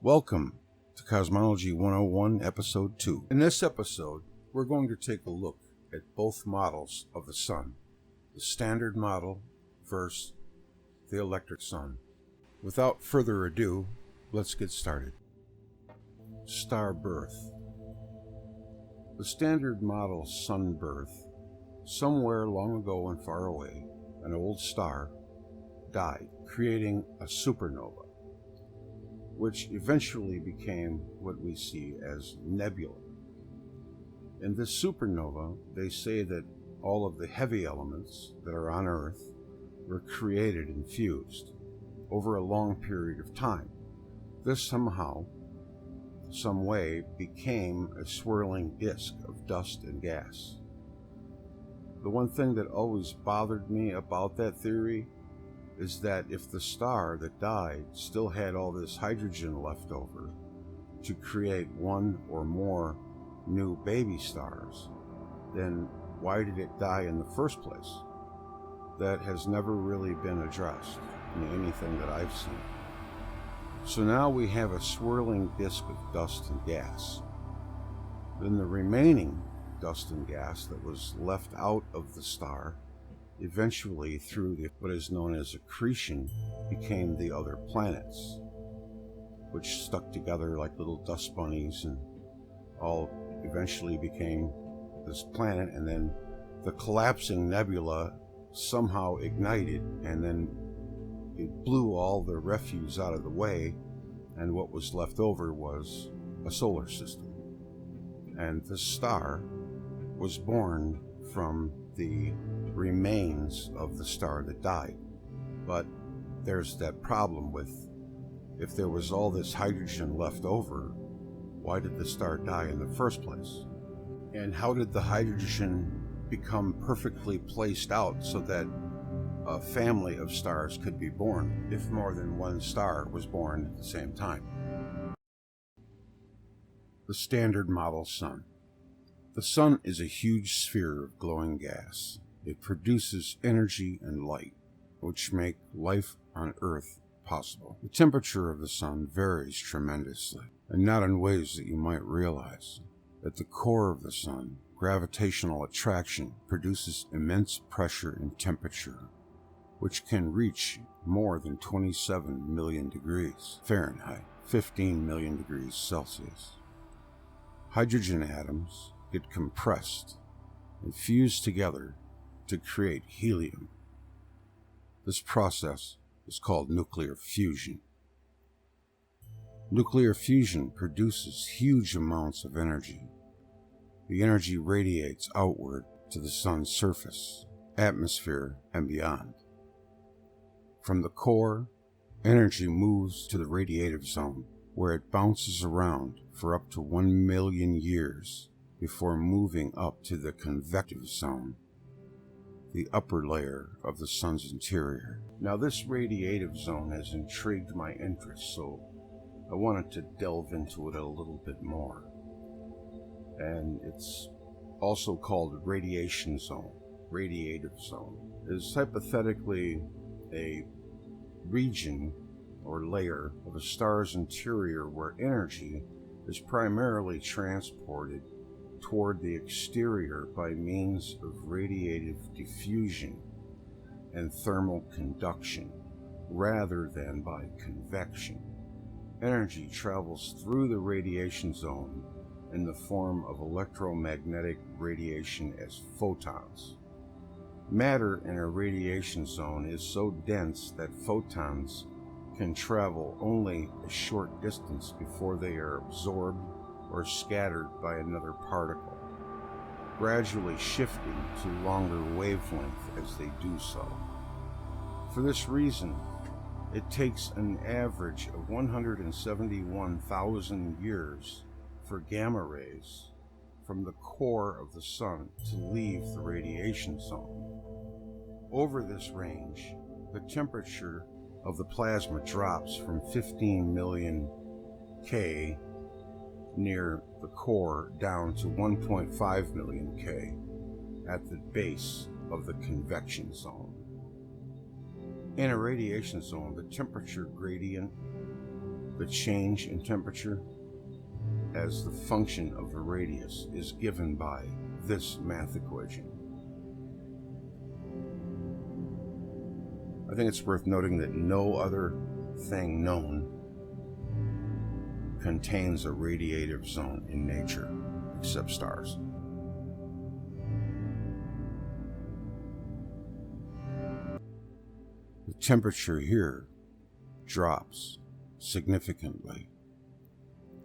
Welcome to Cosmology 101, Episode 2. In this episode, we're going to take a look at both models of the Sun, the standard model versus the electric sun. Without further ado, let's get started. Star birth. The standard model sun birth, somewhere long ago and far away, an old star died, creating a supernova, which eventually became what we see as nebula. In this supernova, they say that all of the heavy elements that are on Earth were created and fused over a long period of time. This somehow, some way, became a swirling disk of dust and gas. The one thing that always bothered me about that theory is that if the star that died still had all this hydrogen left over to create one or more new baby stars, then why did it die in the first place? That has never really been addressed in anything that I've seen. So now we have a swirling disk of dust and gas. Then the remaining dust and gas that was left out of the star eventually, through what is known as accretion, became the other planets, which stuck together like little dust bunnies and all eventually became this planet. And then the collapsing nebula somehow ignited, and then it blew all the refuse out of the way, and what was left over was a solar system. And this star was born from the remains of the star that died. But there's that problem with, if there was all this hydrogen left over, why did the star die in the first place? And how did the hydrogen become perfectly placed out so that a family of stars could be born if more than one star was born at the same time? The standard model sun. The sun is a huge sphere of glowing gas. It produces energy and light, which make life on Earth possible. The temperature of the sun varies tremendously, and not in ways that you might realize. At the core of the sun, gravitational attraction produces immense pressure and temperature, which can reach more than 27 million degrees Fahrenheit, 15 million degrees Celsius. Hydrogen atoms get compressed and fused together to create helium. This process is called nuclear fusion. Nuclear fusion produces huge amounts of energy. The energy radiates outward to the sun's surface, atmosphere, and beyond. From the core, energy moves to the radiative zone, where it bounces around for up to 1 million years before moving up to the convective zone, the upper layer of the sun's interior. Now, this radiative zone has intrigued my interest, so I wanted to delve into it a little bit more. And it's also called radiation zone. Radiative zone is hypothetically a region or layer of a star's interior where energy is primarily transported toward the exterior by means of radiative diffusion and thermal conduction rather than by convection. Energy travels through the radiation zone in the form of electromagnetic radiation as photons. Matter in a radiation zone is so dense that photons can travel only a short distance before they are absorbed or scattered by another particle, gradually shifting to longer wavelength as they do so. For this reason, it takes an average of 171,000 years for gamma rays from the core of the sun to leave the radiation zone. Over this range, the temperature of the plasma drops from 15 million K near the core down to 1.5 million K at the base of the convection zone. In a radiation zone, the temperature gradient The change in temperature as the function of the radius is given by this math equation. I think it's worth noting that no other thing known contains a radiative zone in nature except stars. The temperature here drops significantly.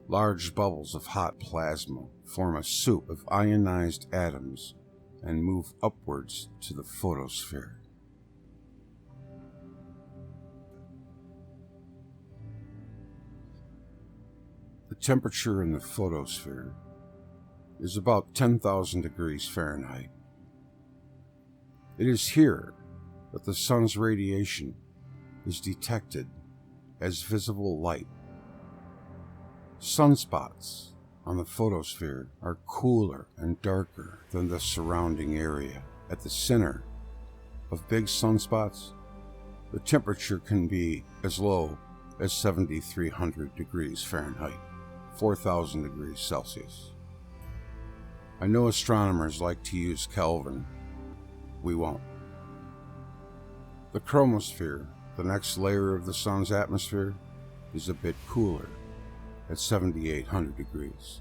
Large bubbles of hot plasma form a soup of ionized atoms and move upwards to the photosphere. The temperature in the photosphere is about 10,000 degrees Fahrenheit. It is here that the sun's radiation is detected as visible light. Sunspots on the photosphere are cooler and darker than the surrounding area. At the center of big sunspots, the temperature can be as low as 7,300 degrees Fahrenheit, 4,000 degrees Celsius. I know astronomers like to use Kelvin. We won't. The chromosphere, the next layer of the sun's atmosphere, is a bit cooler at 7,800 degrees.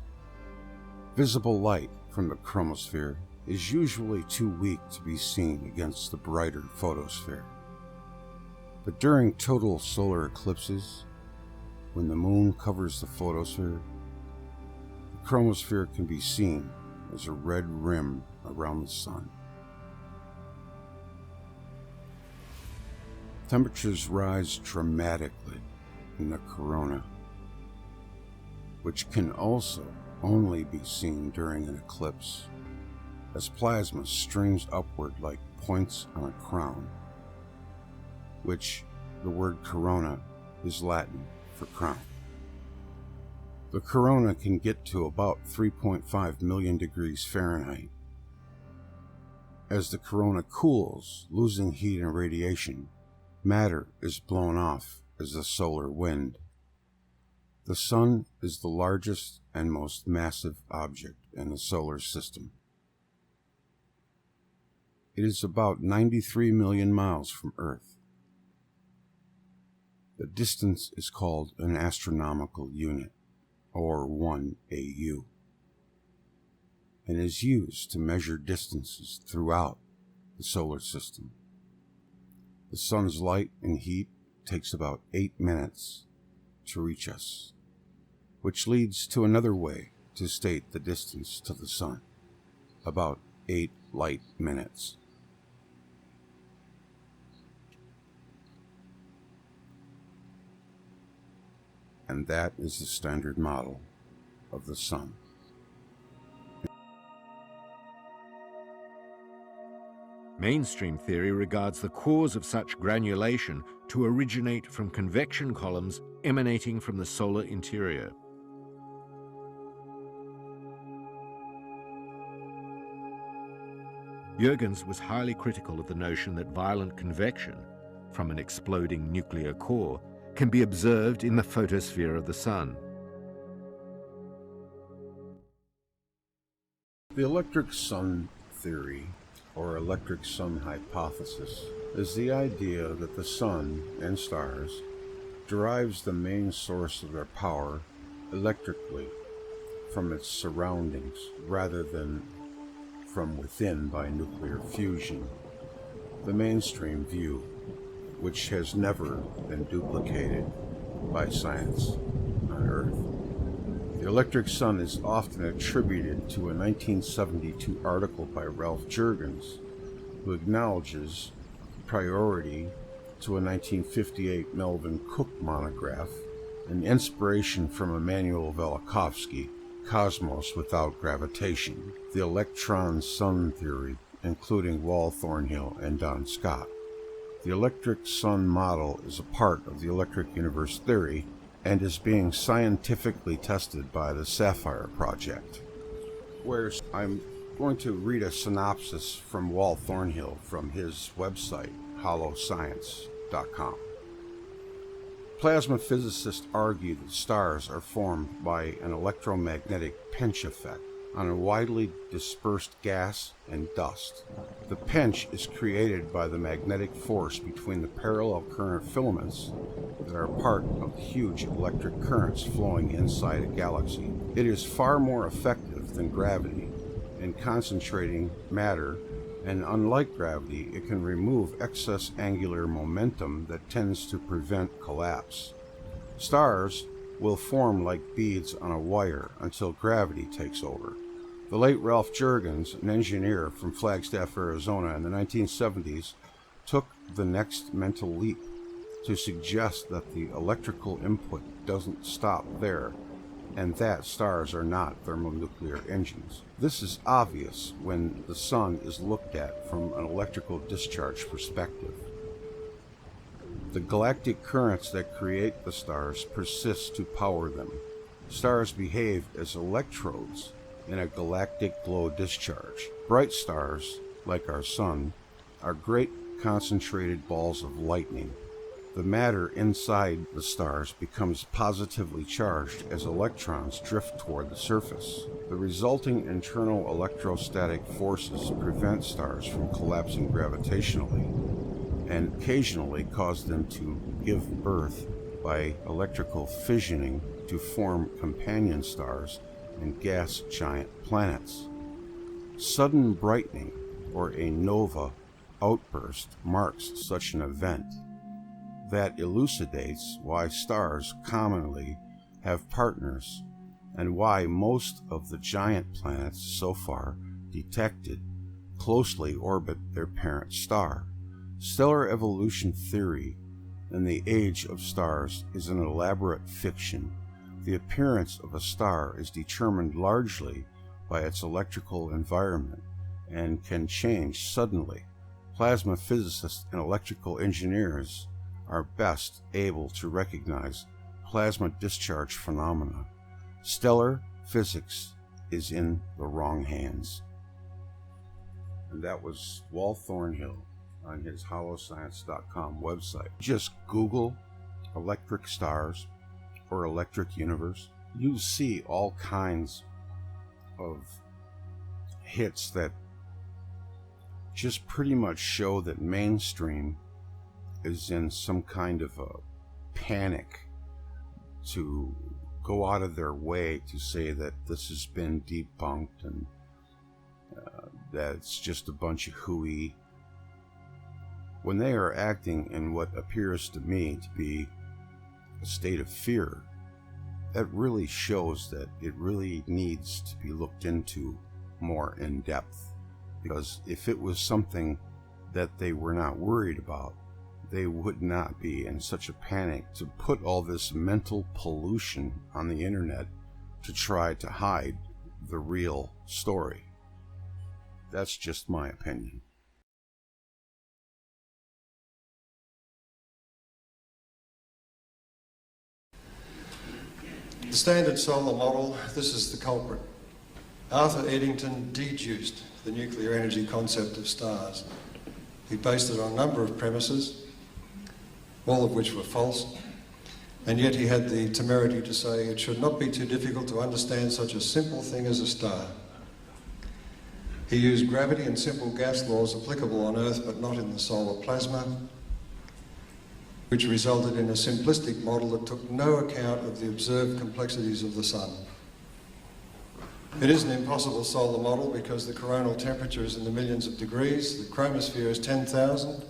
Visible light from the chromosphere is usually too weak to be seen against the brighter photosphere. But during total solar eclipses, when the moon covers the photosphere, the chromosphere can be seen as a red rim around the sun. Temperatures rise dramatically in the corona, which can also only be seen during an eclipse, as plasma streams upward like points on a crown, which the word corona is Latin for crown. The corona can get to about 3.5 million degrees Fahrenheit. As the corona cools, losing heat and radiation, matter is blown off as the solar wind. The sun is the largest and most massive object in the solar system. It is about 93 million miles from Earth. The distance is called an astronomical unit, or 1 AU, and is used to measure distances throughout the solar system. The sun's light and heat takes about 8 minutes to reach us, which leads to another way to state the distance to the sun, about 8 light minutes. And that is the standard model of the sun. Mainstream theory regards the cause of such granulation to originate from convection columns emanating from the solar interior. Huygens was highly critical of the notion that violent convection, from an exploding nuclear core, can be observed in the photosphere of the sun. The electric sun theory, or electric sun hypothesis, is the idea that the sun and stars derives the main source of their power electrically from its surroundings rather than from within by nuclear fusion. The mainstream view, which has never been duplicated by science on Earth. The electric sun is often attributed to a 1972 article by Ralph Jurgens, who acknowledges priority to a 1958 Melvin Cook monograph, an inspiration from Immanuel Velikovsky, Cosmos Without Gravitation, the electron sun theory, including Wall Thornhill and Don Scott. The electric sun model is a part of the electric universe theory and is being scientifically tested by the Sapphire Project, where I'm going to read a synopsis from Wall Thornhill from his website, hollowscience.com. Plasma physicists argue that stars are formed by an electromagnetic pinch effect on a widely dispersed gas and dust. The pinch is created by the magnetic force between the parallel current filaments that are part of the huge electric currents flowing inside a galaxy. It is far more effective than gravity in concentrating matter, and unlike gravity, it can remove excess angular momentum that tends to prevent collapse. Stars will form like beads on a wire until gravity takes over. The late Ralph Jurgens, an engineer from Flagstaff, Arizona in the 1970s, took the next mental leap to suggest that the electrical input doesn't stop there, and that stars are not thermonuclear engines. This is obvious when the sun is looked at from an electrical discharge perspective. The galactic currents that create the stars persist to power them. Stars behave as electrodes in a galactic glow discharge. Bright stars, like our sun, are great concentrated balls of lightning. The matter inside the stars becomes positively charged as electrons drift toward the surface. The resulting internal electrostatic forces prevent stars from collapsing gravitationally and occasionally cause them to give birth by electrical fissioning to form companion stars and gas giant planets. Sudden brightening, or a nova outburst, marks such an event. That elucidates why stars commonly have partners and why most of the giant planets so far detected closely orbit their parent star. Stellar evolution theory in the age of stars is an elaborate fiction. The appearance of a star is determined largely by its electrical environment and can change suddenly. Plasma physicists and electrical engineers are best able to recognize plasma discharge phenomena. Stellar physics is in the wrong hands. And that was Walt Thornhill on his holoscience.com website. Just Google electric stars or electric universe. You see all kinds of hits that just pretty much show that mainstream is in some kind of a panic to go out of their way to say that this has been debunked and that it's just a bunch of hooey, when they are acting in what appears to me to be a state of fear. That really shows that it really needs to be looked into more in depth, because if it was something that they were not worried about, they would not be in such a panic to put all this mental pollution on the internet to try to hide the real story. That's just my opinion. The standard solar model, this is the culprit. Arthur Eddington deduced the nuclear energy concept of stars. He based it on a number of premises, all of which were false, and yet he had the temerity to say it should not be too difficult to understand such a simple thing as a star. He used gravity and simple gas laws applicable on Earth but not in the solar plasma, which resulted in a simplistic model that took no account of the observed complexities of the sun. It is an impossible solar model because the coronal temperature is in the millions of degrees, the chromosphere is 10,000,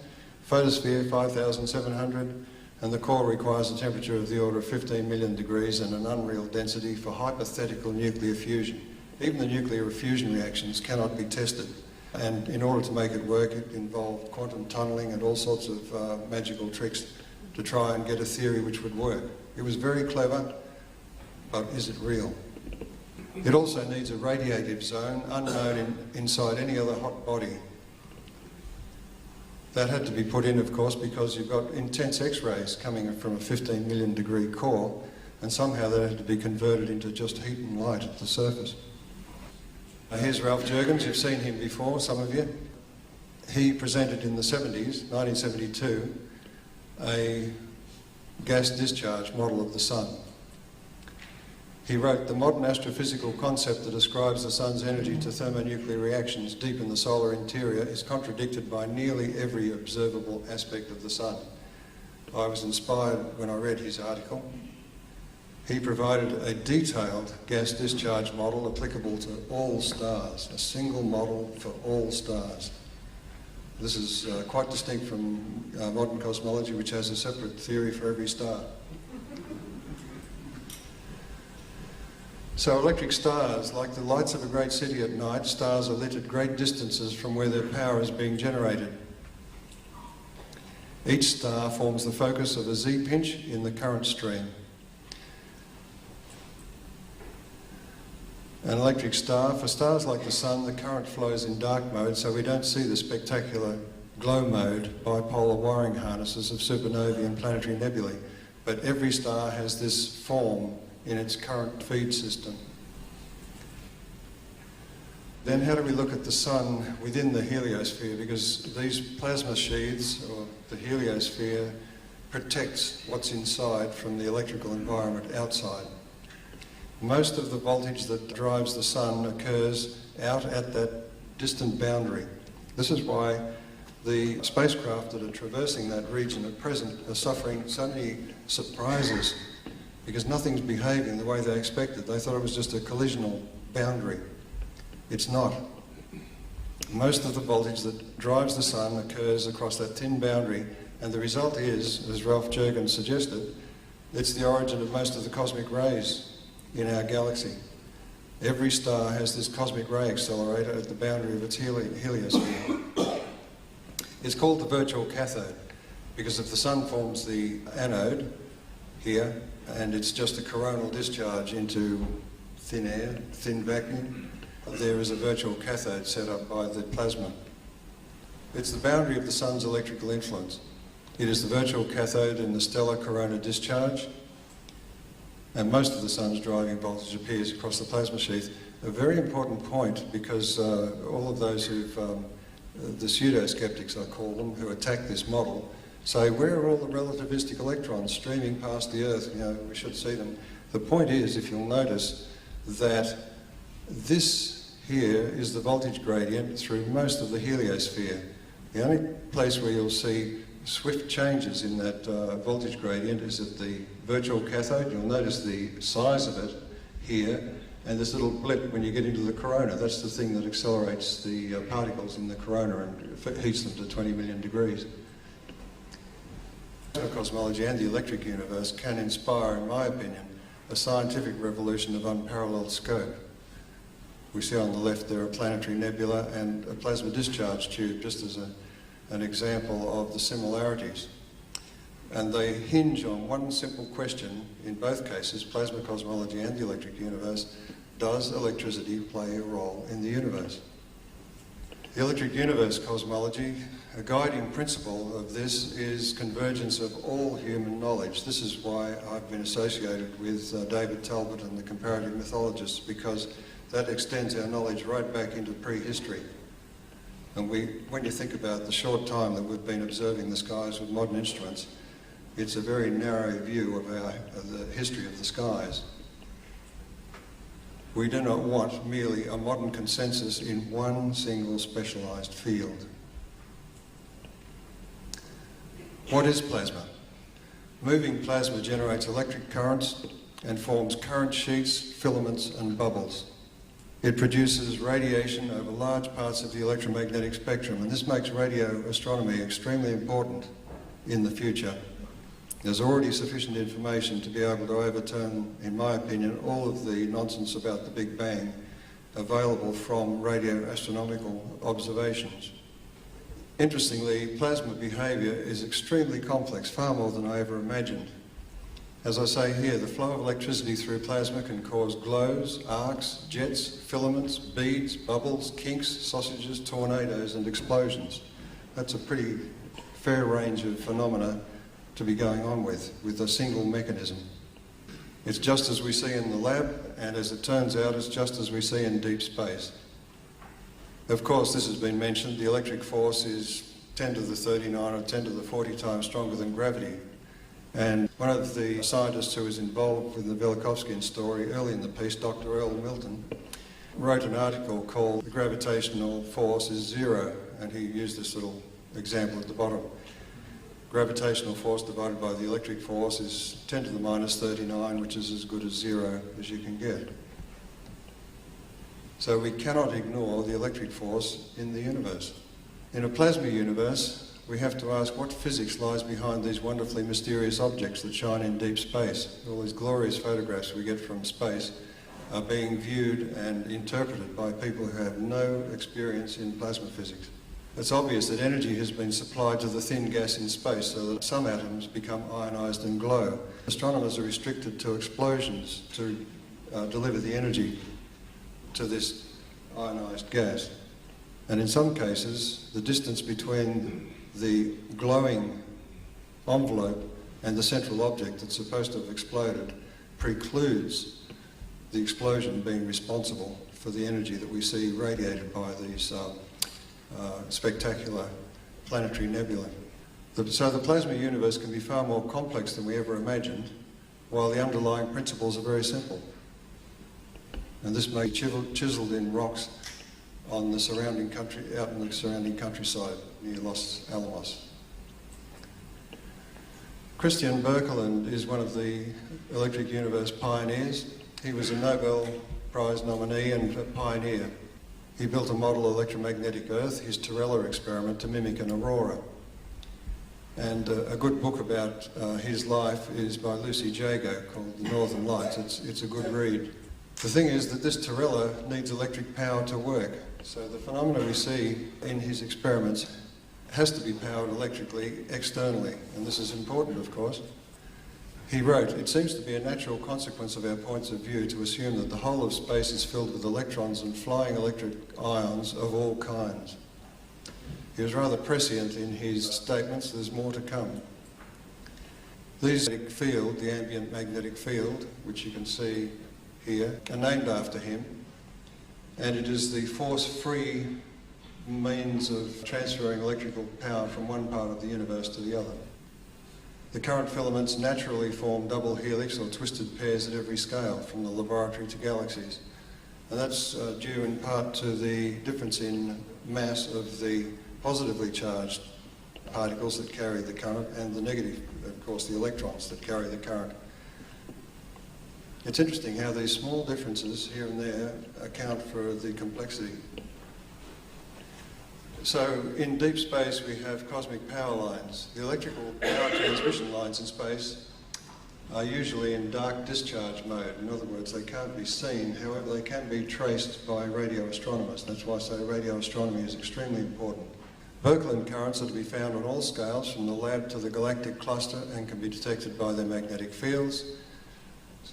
photosphere 5,700, and the core requires a temperature of the order of 15 million degrees and an unreal density for hypothetical nuclear fusion. Even the nuclear fusion reactions cannot be tested, and in order to make it work, it involved quantum tunneling and all sorts of magical tricks to try and get a theory which would work. It was very clever, but is it real? It also needs a radiative zone unknown inside any other hot body. That had to be put in, of course, because you've got intense X-rays coming from a 15 million degree core, and somehow that had to be converted into just heat and light at the surface. Here's Ralph Jurgens. You've seen him before, some of you. He presented in the 70s, 1972, a gas discharge model of the Sun. He wrote, "The modern astrophysical concept that ascribes the Sun's energy to thermonuclear reactions deep in the solar interior is contradicted by nearly every observable aspect of the Sun." I was inspired when I read his article. He provided a detailed gas discharge model applicable to all stars, a single model for all stars. This is quite distinct from modern cosmology, which has a separate theory for every star. So electric stars, like the lights of a great city at night, stars are lit at great distances from where their power is being generated. Each star forms the focus of a Z-pinch in the current stream. An electric star, for stars like the Sun, the current flows in dark mode, so we don't see the spectacular glow mode bipolar wiring harnesses of supernovae and planetary nebulae. But every star has this form in its current feed system. Then how do we look at the Sun within the heliosphere? Because these plasma sheaths, or the heliosphere, protects what's inside from the electrical environment outside. Most of the voltage that drives the Sun occurs out at that distant boundary. This is why the spacecraft that are traversing that region at present are suffering so many surprises, because nothing's behaving the way they expected. They thought it was just a collisional boundary. It's not. Most of the voltage that drives the Sun occurs across that thin boundary, and the result is, as Ralph Jurgens suggested, it's the origin of most of the cosmic rays in our galaxy. Every star has this cosmic ray accelerator at the boundary of its heliosphere. It's called the virtual cathode, because if the Sun forms the anode here, and it's just a coronal discharge into thin air, thin vacuum, there is a virtual cathode set up by the plasma. It's the boundary of the Sun's electrical influence. It is the virtual cathode in the stellar corona discharge, and most of the Sun's driving voltage appears across the plasma sheath. A very important point, because all of those who've, the pseudo-skeptics I call them, who attack this model, say, where are all the relativistic electrons streaming past the Earth? You know, we should see them. The point is, if you'll notice, that this here is the voltage gradient through most of the heliosphere. The only place where you'll see swift changes in that voltage gradient is at the virtual cathode. You'll notice the size of it here, and this little blip when you get into the corona. That's the thing that accelerates the particles in the corona and heats them to 20 million degrees. Cosmology and the electric universe can inspire, in my opinion, a scientific revolution of unparalleled scope. We see on the left there a planetary nebula and a plasma discharge tube, just as an example of the similarities. And they hinge on one simple question in both cases, plasma cosmology and the electric universe: does electricity play a role in the universe? The electric universe cosmology, a guiding principle of this is convergence of all human knowledge. This is why I've been associated with David Talbot and the comparative mythologists, because that extends our knowledge right back into prehistory. And when you think about the short time that we've been observing the skies with modern instruments, it's a very narrow view of the history of the skies. We do not want merely a modern consensus in one single specialised field. What is plasma? Moving plasma generates electric currents and forms current sheets, filaments and bubbles. It produces radiation over large parts of the electromagnetic spectrum, and this makes radio astronomy extremely important in the future. There's already sufficient information to be able to overturn, in my opinion, all of the nonsense about the Big Bang available from radio astronomical observations. Interestingly, plasma behaviour is extremely complex, far more than I ever imagined. As I say here, the flow of electricity through plasma can cause glows, arcs, jets, filaments, beads, bubbles, kinks, sausages, tornadoes and explosions. That's a pretty fair range of phenomena to be going on with a single mechanism. It's just as we see in the lab, and as it turns out, it's just as we see in deep space. Of course, this has been mentioned, the electric force is 10 to the 39 or 10 to the 40 times stronger than gravity. And one of the scientists who was involved with the Velikovskian story early in the piece, Dr. Earl Milton, wrote an article called "The Gravitational Force is Zero," and he used this little example at the bottom. Gravitational force divided by the electric force is 10 to the minus 39, which is as good as zero as you can get. So we cannot ignore the electric force in the universe. In a plasma universe, we have to ask what physics lies behind these wonderfully mysterious objects that shine in deep space. All these glorious photographs we get from space are being viewed and interpreted by people who have no experience in plasma physics. It's obvious that energy has been supplied to the thin gas in space so that some atoms become ionized and glow. Astronomers are restricted to explosions to deliver the energy to this ionized gas. And in some cases, the distance between the glowing envelope and the central object that's supposed to have exploded precludes the explosion being responsible for the energy that we see radiated by these spectacular planetary nebulae. So the plasma universe can be far more complex than we ever imagined, while the underlying principles are very simple. And this may be chiseled in rocks on the surrounding country, out in the surrounding countryside near Los Alamos. Kristian Birkeland is one of the electric universe pioneers. He was a Nobel Prize nominee and a pioneer. He built a model electromagnetic Earth, his Torella experiment, to mimic an aurora. And a good book about his life is by Lucy Jago called The Northern Lights. It's a good read. The thing is that this Torella needs electric power to work. So the phenomena we see in his experiments has to be powered electrically externally. And this is important, of course. He wrote, "It seems to be a natural consequence of our points of view to assume that the whole of space is filled with electrons and flying electric ions of all kinds." He was rather prescient in his statements. There's more to come. These magnetic field, the ambient magnetic field, which you can see here, are named after him, and it is the force-free means of transferring electrical power from one part of the universe to the other. The current filaments naturally form double helix or twisted pairs at every scale, from the laboratory to galaxies. And that's due in part to the difference in mass of the positively charged particles that carry the current and the negative, of course, the electrons that carry the current. It's interesting how these small differences here and there account for the complexity. So in deep space we have cosmic power lines. The electrical power transmission lines in space are usually in dark discharge mode. In other words, they can't be seen, however they can be traced by radio astronomers. That's why I say radio astronomy is extremely important. Birkeland currents are to be found on all scales, from the lab to the galactic cluster, and can be detected by their magnetic fields.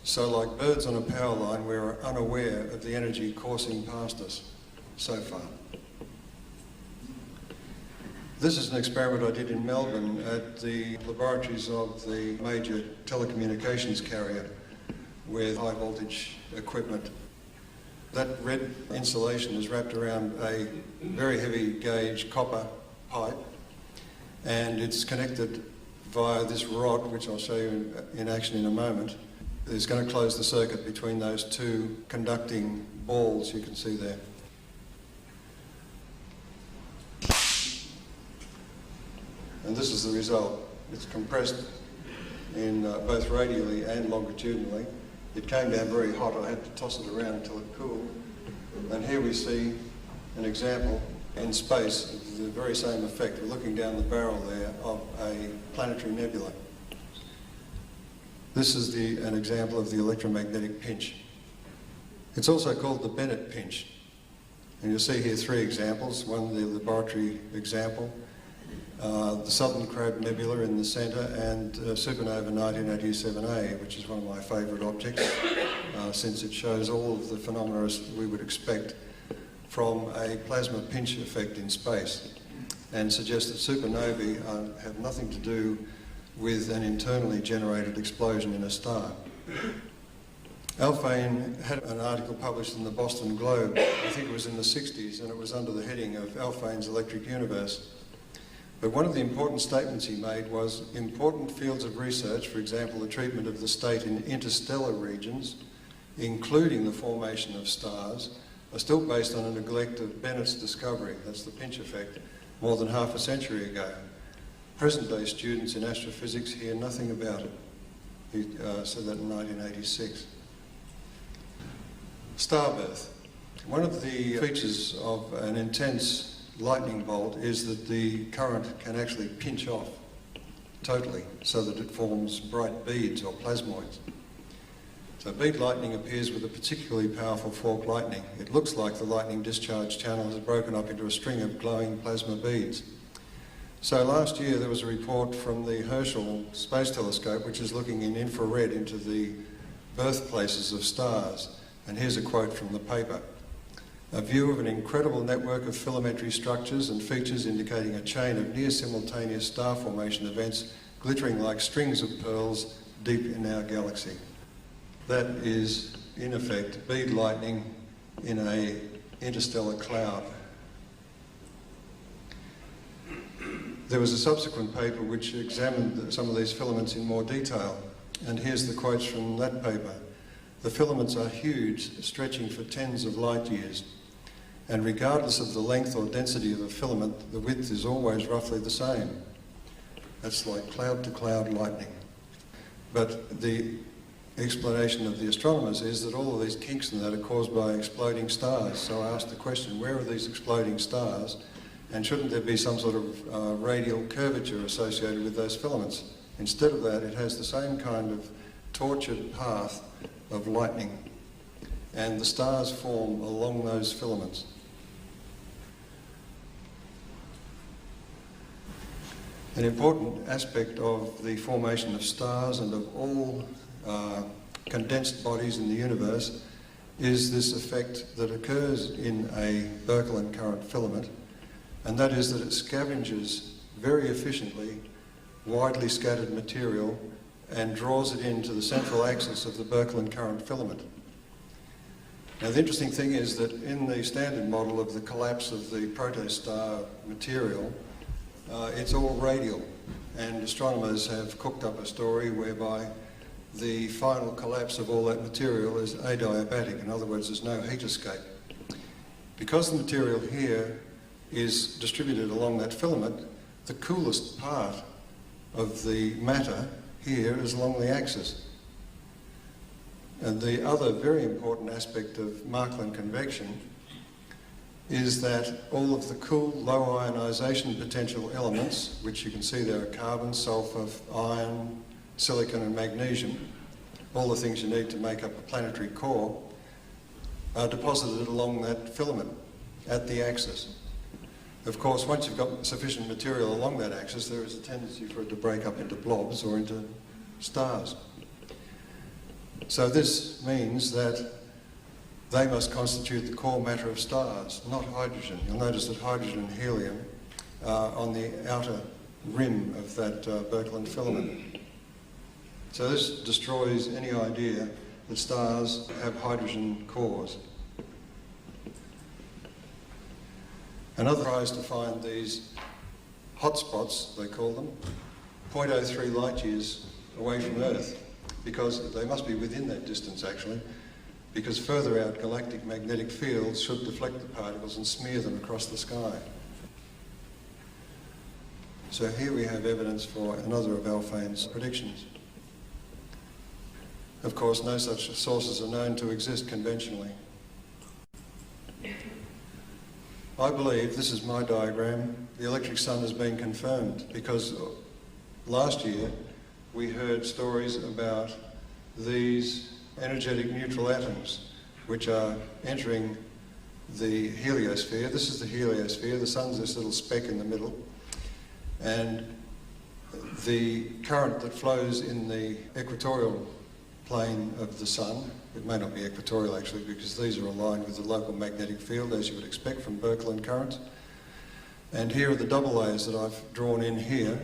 So like birds on a power line, we're unaware of the energy coursing past us so far. This is an experiment I did in Melbourne at the laboratories of the major telecommunications carrier with high voltage equipment. That red insulation is wrapped around a very heavy gauge copper pipe, and it's connected via this rod, which I'll show you in action in a moment. It's going to close the circuit between those two conducting balls you can see there. And this is the result. It's compressed in both radially and longitudinally. It came down very hot. I had to toss it around until it cooled. And here we see an example in space of the very same effect. We're looking down the barrel there of a planetary nebula. This is an example of the electromagnetic pinch. It's also called the Bennett Pinch. And you'll see here three examples. One, the laboratory example, the Southern Crab Nebula in the centre, and supernova 1987A, which is one of my favourite objects, since it shows all of the phenomena as we would expect from a plasma pinch effect in space, and suggests that supernovae have nothing to do with an internally generated explosion in a star. Alfvén had an article published in the Boston Globe, I think it was in the 60s, and it was under the heading of Alfvén's Electric Universe, But one of the important statements he made was important fields of research, for example, the treatment of the state in interstellar regions, including the formation of stars, are still based on a neglect of Bennett's discovery, that's the pinch effect, more than half a century ago. Present-day students in astrophysics hear nothing about it. He said that in 1986. Starbirth. One of the features of an intense lightning bolt is that the current can actually pinch off totally so that it forms bright beads or plasmoids. So bead lightning appears with a particularly powerful fork lightning. It looks like the lightning discharge channel has broken up into a string of glowing plasma beads. So last year there was a report from the Herschel Space Telescope, which is looking in infrared into the birthplaces of stars. And here's a quote from the paper. A view of an incredible network of filamentary structures and features indicating a chain of near-simultaneous star formation events glittering like strings of pearls deep in our galaxy. That is, in effect, bead lightning in an interstellar cloud. There was a subsequent paper which examined some of these filaments in more detail, and here's the quotes from that paper. The filaments are huge, stretching for tens of light years. And regardless of the length or density of a filament, the width is always roughly the same. That's like cloud-to-cloud lightning. But the explanation of the astronomers is that all of these kinks in that are caused by exploding stars. So I asked the question, where are these exploding stars? And shouldn't there be some sort of radial curvature associated with those filaments? Instead of that, it has the same kind of tortured path of lightning. And the stars form along those filaments. An important aspect of the formation of stars and of all condensed bodies in the universe is this effect that occurs in a Birkeland current filament, and that is that it scavenges very efficiently widely scattered material and draws it into the central axis of the Birkeland current filament. Now the interesting thing is that in the standard model of the collapse of the protostar material, it's all radial, and astronomers have cooked up a story whereby the final collapse of all that material is adiabatic. In other words, there's no heat escape. Because the material here is distributed along that filament, the coolest part of the matter here is along the axis. And the other very important aspect of Marklund Convection is that all of the cool, low ionisation potential elements, which you can see there are carbon, sulphur, iron, silicon and magnesium, all the things you need to make up a planetary core, are deposited along that filament at the axis. Of course, once you've got sufficient material along that axis, there is a tendency for it to break up into blobs or into stars. So this means that they must constitute the core matter of stars, not hydrogen. You'll notice that hydrogen and helium are on the outer rim of that Birkeland filament. So this destroys any idea that stars have hydrogen cores. Another tries to find these hotspots, they call them, 0.03 light years away from Earth, because they must be within that distance actually, because further out galactic magnetic fields should deflect the particles and smear them across the sky. So here we have evidence for another of Alfvén's predictions. Of course, no such sources are known to exist conventionally. I believe, this is my diagram, the electric sun has been confirmed, because last year we heard stories about these energetic neutral atoms which are entering the heliosphere. This is the heliosphere, the sun's this little speck in the middle, and the current that flows in the equatorial plane of the sun, it may not be equatorial actually because these are aligned with the local magnetic field as you would expect from Birkeland currents, and here are the double layers that I've drawn in here,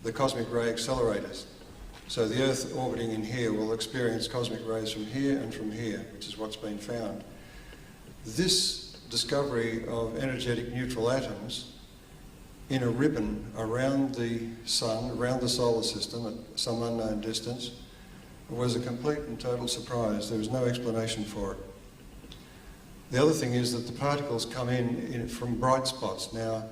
the cosmic ray accelerators. So the Earth orbiting in here will experience cosmic rays from here and from here, which is what's been found. This discovery of energetic neutral atoms in a ribbon around the sun, around the solar system at some unknown distance, was a complete and total surprise. There was no explanation for it. The other thing is that the particles come in from bright spots. Now,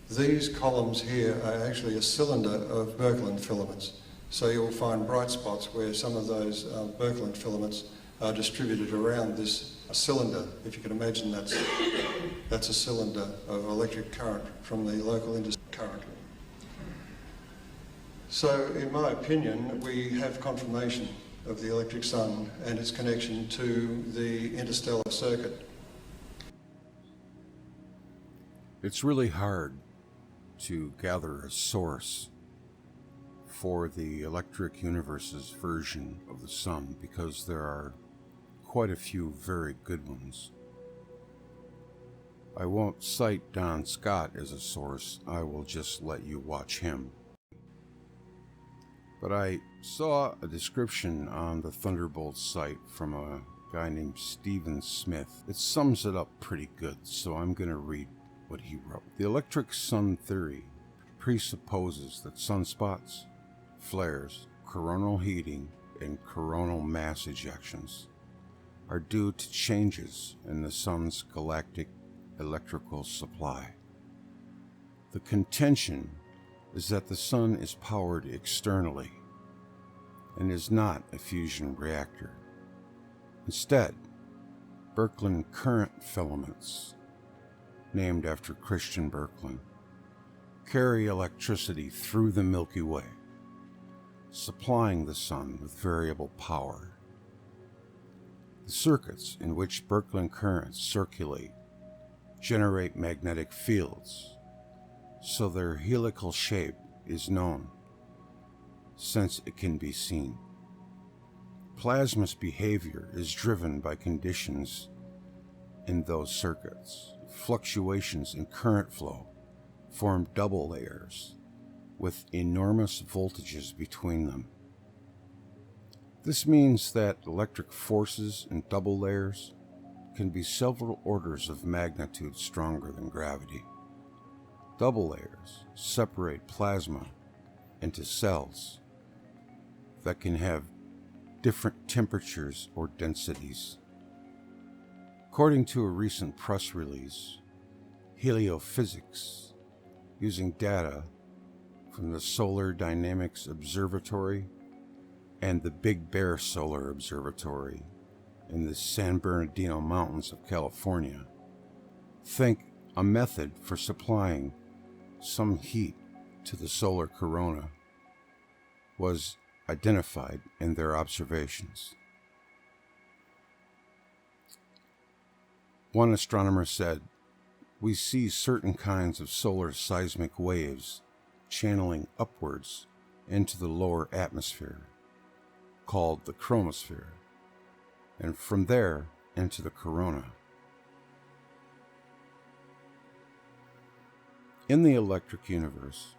these columns here are actually a cylinder of Birkeland filaments. So you'll find bright spots where some of those Birkeland filaments are distributed around this cylinder. If you can imagine, that's a cylinder of electric current from the local industry current. So, in my opinion, we have confirmation of the electric sun and its connection to the interstellar circuit. It's really hard to gather a source for the electric universe's version of the sun because there are quite a few very good ones. I won't cite Don Scott as a source, I will just let you watch him. But I saw a description on the Thunderbolt site from a guy named Stephen Smith. It sums it up pretty good, so I'm going to read what he wrote. The electric sun theory presupposes that sunspots, flares, coronal heating, and coronal mass ejections are due to changes in the sun's galactic electrical supply. The contention is that the sun is powered externally and is not a fusion reactor. Instead, Birkeland current filaments, named after Kristian Birkeland, carry electricity through the Milky Way, supplying the sun with variable power. The circuits in which Birkeland currents circulate generate magnetic fields, so their helical shape is known, since it can be seen. Plasma's behavior is driven by conditions in those circuits. Fluctuations in current flow form double layers with enormous voltages between them. This means that electric forces in double layers can be several orders of magnitude stronger than gravity. Double layers separate plasma into cells that can have different temperatures or densities. According to a recent press release, Heliophysics, using data from the Solar Dynamics Observatory and the Big Bear Solar Observatory in the San Bernardino Mountains of California, think a method for supplying some heat to the solar corona was identified in their observations. One astronomer said, "We see certain kinds of solar seismic waves channeling upwards into the lower atmosphere, called the chromosphere, and from there into the corona." In the electric universe,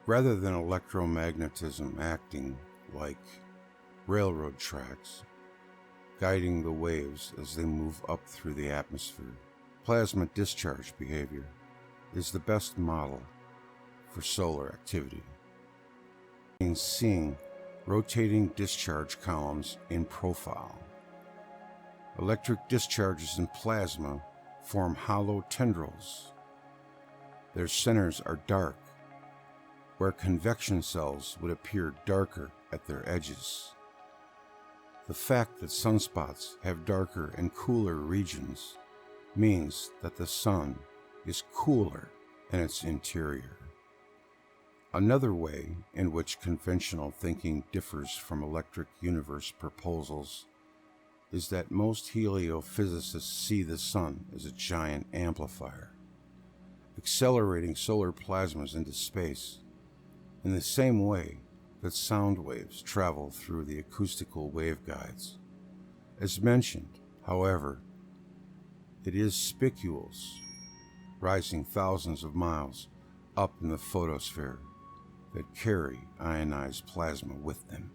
rather than electromagnetism acting like railroad tracks, guiding the waves as they move up through the atmosphere, plasma discharge behavior is the best model for solar activity. In seeing rotating discharge columns in profile, electric discharges in plasma form hollow tendrils. Their centers are dark, where convection cells would appear darker at their edges. The fact that sunspots have darker and cooler regions means that the sun is cooler in its interior. Another way in which conventional thinking differs from electric universe proposals is that most heliophysicists see the sun as a giant amplifier, accelerating solar plasmas into space in the same way that sound waves travel through the acoustical waveguides. As mentioned, however, it is spicules, rising thousands of miles up in the photosphere, that carry ionized plasma with them.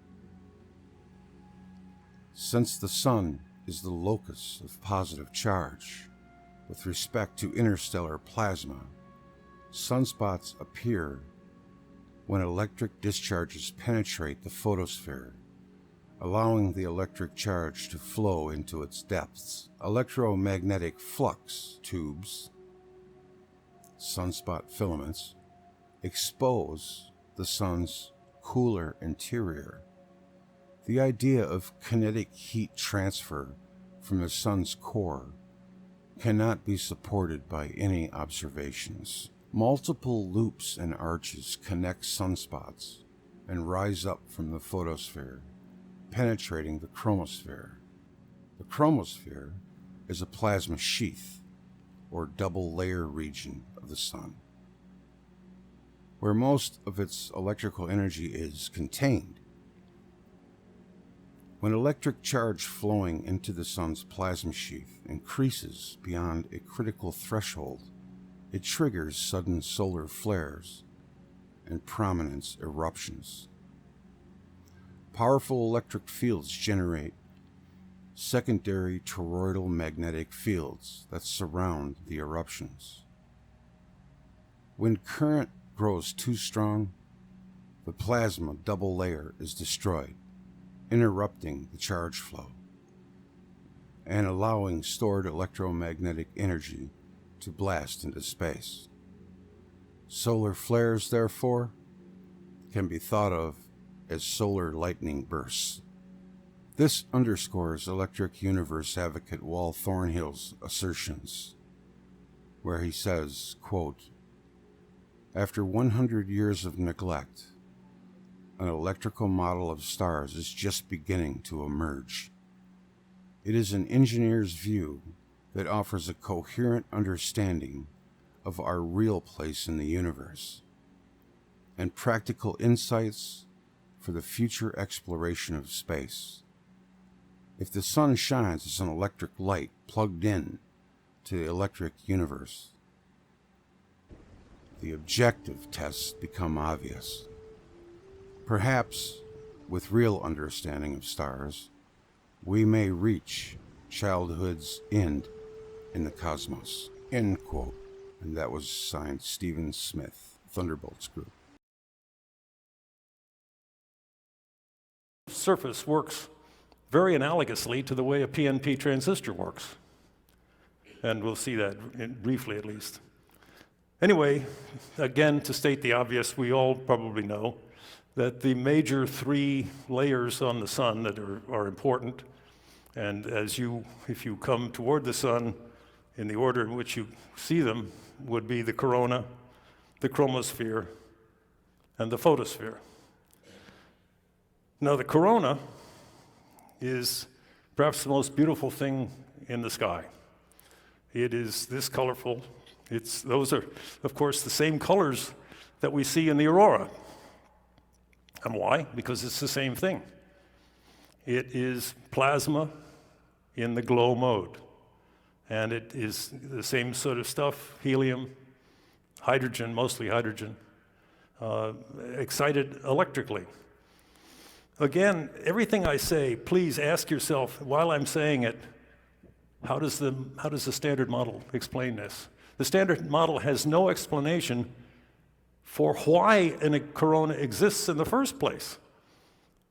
Since the sun is the locus of positive charge with respect to interstellar plasma, Sunspots appear when electric discharges penetrate the photosphere, allowing the electric charge to flow into its depths. Electromagnetic flux tubes, sunspot filaments, expose the sun's cooler interior. The idea of kinetic heat transfer from the sun's core cannot be supported by any observations. Multiple loops and arches connect sunspots and rise up from the photosphere, penetrating the chromosphere. The chromosphere is a plasma sheath, or double layer region of the sun, where most of its electrical energy is contained. When electric charge flowing into the sun's plasma sheath increases beyond a critical threshold, it triggers sudden solar flares and prominence eruptions. Powerful electric fields generate secondary toroidal magnetic fields that surround the eruptions. When current grows too strong, the plasma double layer is destroyed, interrupting the charge flow and allowing stored electromagnetic energy to blast into space. Solar flares, therefore, can be thought of as solar lightning bursts. This underscores electric universe advocate Wal Thornhill's assertions, where he says, quote, "After 100 years of neglect, an electrical model of stars is just beginning to emerge. It is an engineer's view that offers a coherent understanding of our real place in the universe and practical insights for the future exploration of space. If the sun shines as an electric light plugged in to the electric universe, the objective tests become obvious. Perhaps, with real understanding of stars, we may reach childhood's end in the cosmos." End quote. And that was signed Stephen Smith, Thunderbolts Group. Surface works very analogously to the way a PNP transistor works. And we'll see that briefly at least. Anyway, again, to state the obvious, we all probably know that the major three layers on the sun that are important, and if you come toward the sun in the order in which you see them, would be the corona, the chromosphere, and the photosphere. Now, the corona is perhaps the most beautiful thing in the sky. It is this colorful. Those are, of course, the same colors that we see in the aurora. And why? Because it's the same thing. It is plasma in the glow mode. And it is the same sort of stuff, helium, hydrogen, mostly hydrogen, excited electrically. Again, everything I say, please ask yourself, while I'm saying it, how does the Standard Model explain this? The Standard Model has no explanation for why a corona exists in the first place.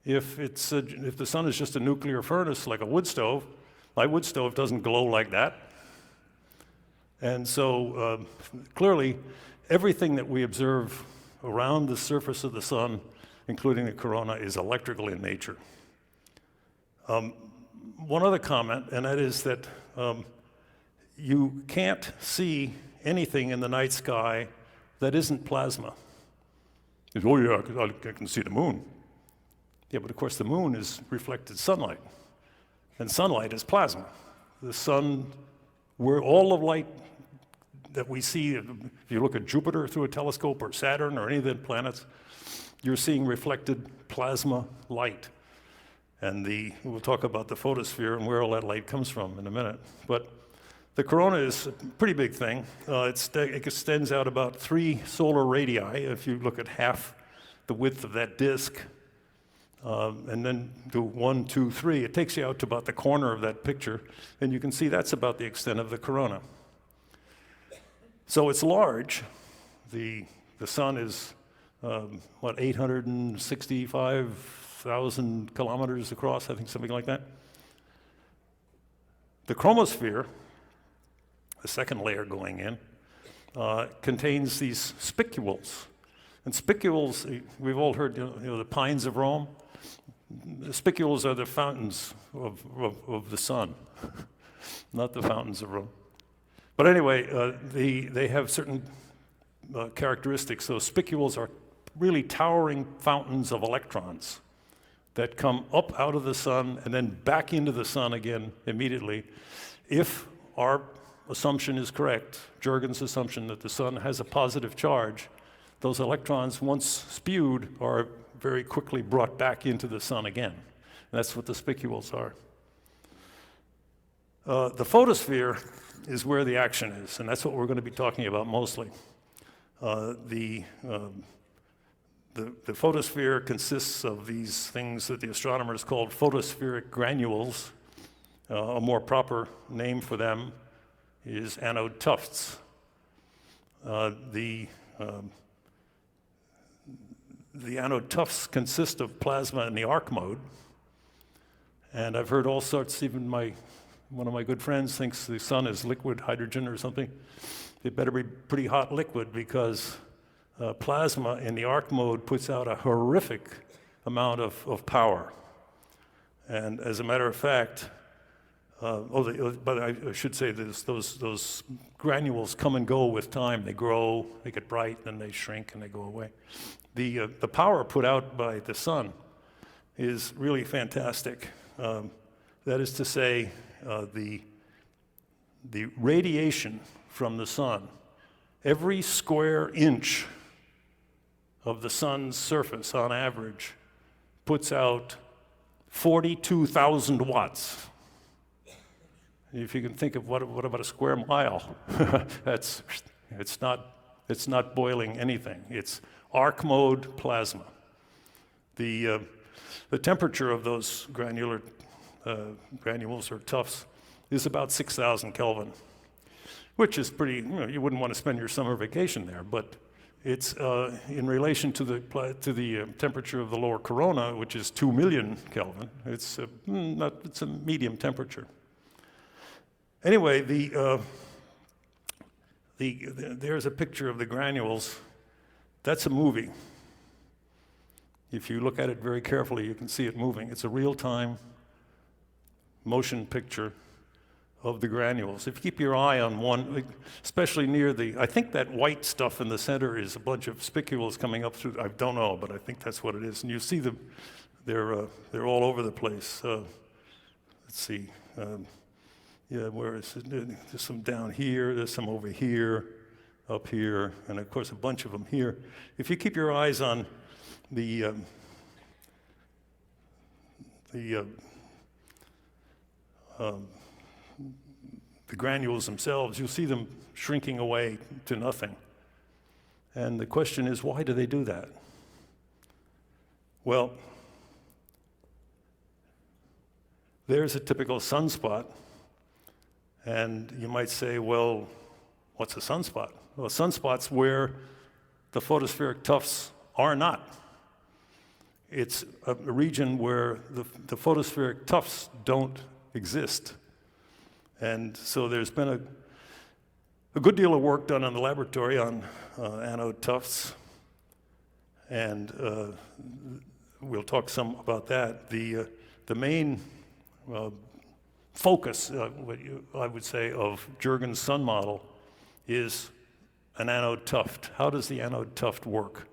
If the sun is just a nuclear furnace like a wood stove, my wood stove doesn't glow like that. And so clearly, everything that we observe around the surface of the sun, including the corona, is electrical in nature. One other comment, and that is that you can't see anything in the night sky that isn't plasma. Oh yeah, I can see the moon. Yeah, but of course the moon is reflected sunlight, and sunlight is plasma. The sun, where all of light that we see, if you look at Jupiter through a telescope or Saturn or any of the planets, you're seeing reflected plasma light. And we'll talk about the photosphere and where all that light comes from in a minute. But the corona is a pretty big thing. It extends out about 3 solar radii if you look at half the width of that disk. And then do 1, 2, 3. It takes you out to about the corner of that picture, and you can see that's about the extent of the corona. So it's large. the sun is, 865,000 kilometers across, I think, something like that. The chromosphere, the second layer going in, contains these spicules. And spicules, we've all heard, the pines of Rome. The spicules are the fountains of the sun, not the fountains of Rome. But anyway, they have certain characteristics. So spicules are really towering fountains of electrons that come up out of the sun and then back into the sun again immediately. If our assumption is correct, Jurgen's assumption that the sun has a positive charge, those electrons, once spewed, are very quickly brought back into the sun again. And that's what the spicules are. The photosphere is where the action is, and that's what we're going to be talking about mostly. The photosphere consists of these things that the astronomers called photospheric granules. A more proper name for them is anode tufts. The anode tufts consist of plasma in the arc mode, and I've heard all sorts. Even one of my good friends thinks the sun is liquid hydrogen or something. It better be pretty hot liquid, because plasma in the arc mode puts out a horrific amount of power. And as a matter of fact, but I should say this, those granules come and go with time. They grow, they get bright, then they shrink and they go away. The power put out by the sun is really fantastic. That is to say, the radiation from the sun, every square inch of the sun's surface on average puts out 42,000 watts. If you can think of what about a square mile, it's not boiling anything. It's arc mode plasma. The temperature of those granules or tufts is about 6,000 Kelvin, which is pretty. You wouldn't want to spend your summer vacation there, but it's in relation to the temperature of the lower corona, which is 2 million Kelvin. It's a medium temperature. Anyway, there's a picture of the granules. That's a movie. If you look at it very carefully, you can see it moving. It's a real-time motion picture of the granules. If you keep your eye on one, especially near I think that white stuff in the center is a bunch of spicules coming up through. I don't know, but I think that's what it is. And you see them; they're all over the place. Let's see. Yeah, where is it? There's some down here, there's some over here, up here, and of course a bunch of them here. If you keep your eyes on the granules themselves, you'll see them shrinking away to nothing. And the question is, why do they do that? Well, there's a typical sunspot. And you might say, well, what's a sunspot? Well, a sunspot's where the photospheric tufts are not. It's a region where the photospheric tufts don't exist. And so there's been a good deal of work done in the laboratory on anode tufts, and we'll talk some about that. The main focus, I would say, of Jurgen's sun model is an anode tuft. How does the anode tuft work?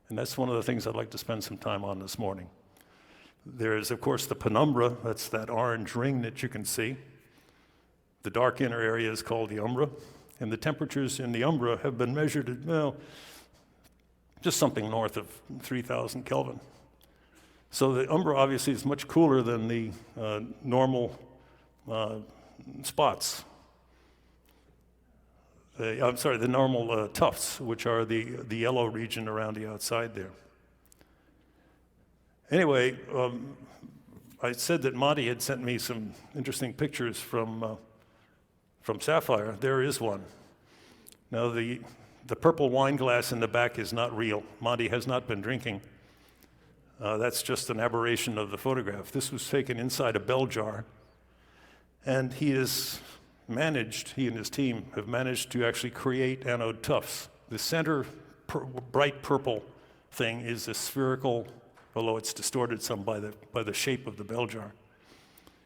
And that's one of the things I'd like to spend some time on this morning. There is, of course, the penumbra. That's that orange ring that you can see. The dark inner area is called the umbra. And the temperatures in the umbra have been measured at, just something north of 3,000 Kelvin. So the umbra obviously is much cooler than the normal spots. The normal tufts, which are the yellow region around the outside there. Anyway, I said that Monty had sent me some interesting pictures from Sapphire. There is one. Now the The purple wine glass in the back is not real. Monty has not been drinking. That's just an aberration of the photograph. This was taken inside a bell jar, and he and his team have managed to actually create anode tufts. The center bright purple thing is a spherical, although it's distorted some by the shape of the bell jar.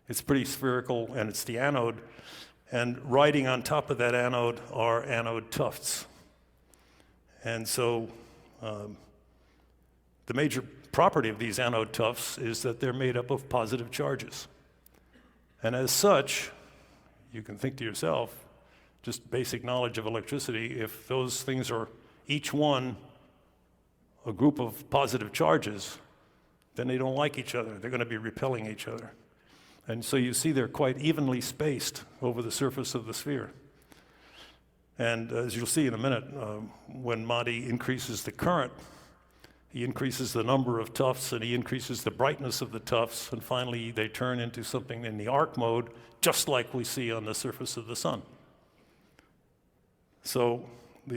It's pretty spherical, and it's the anode, and riding on top of that anode are anode tufts. And so the major property of these anode tufts is that they're made up of positive charges. And as such, you can think to yourself, just basic knowledge of electricity, if those things are each one a group of positive charges, then they don't like each other. They're going to be repelling each other. And so you see they're quite evenly spaced over the surface of the sphere. And as you'll see in a minute, when Monty increases the current, he increases the number of tufts and he increases the brightness of the tufts, and finally they turn into something in the arc mode, just like we see on the surface of the sun. So,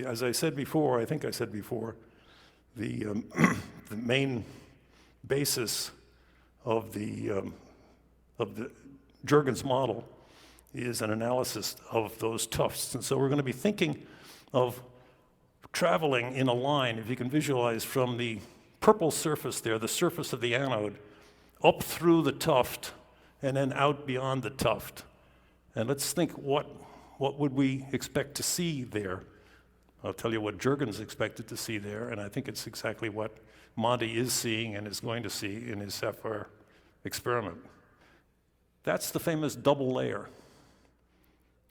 as I said before, I think I said before, the main basis of the Jurgen's model is an analysis of those tufts. And so we're going to be thinking of traveling in a line, if you can visualize, from the purple surface there, the surface of the anode, up through the tuft, and then out beyond the tuft. And let's think, what would we expect to see there? I'll tell you what Jurgens expected to see there, and I think it's exactly what Monty is seeing and is going to see in his Sapphire experiment. That's the famous double layer.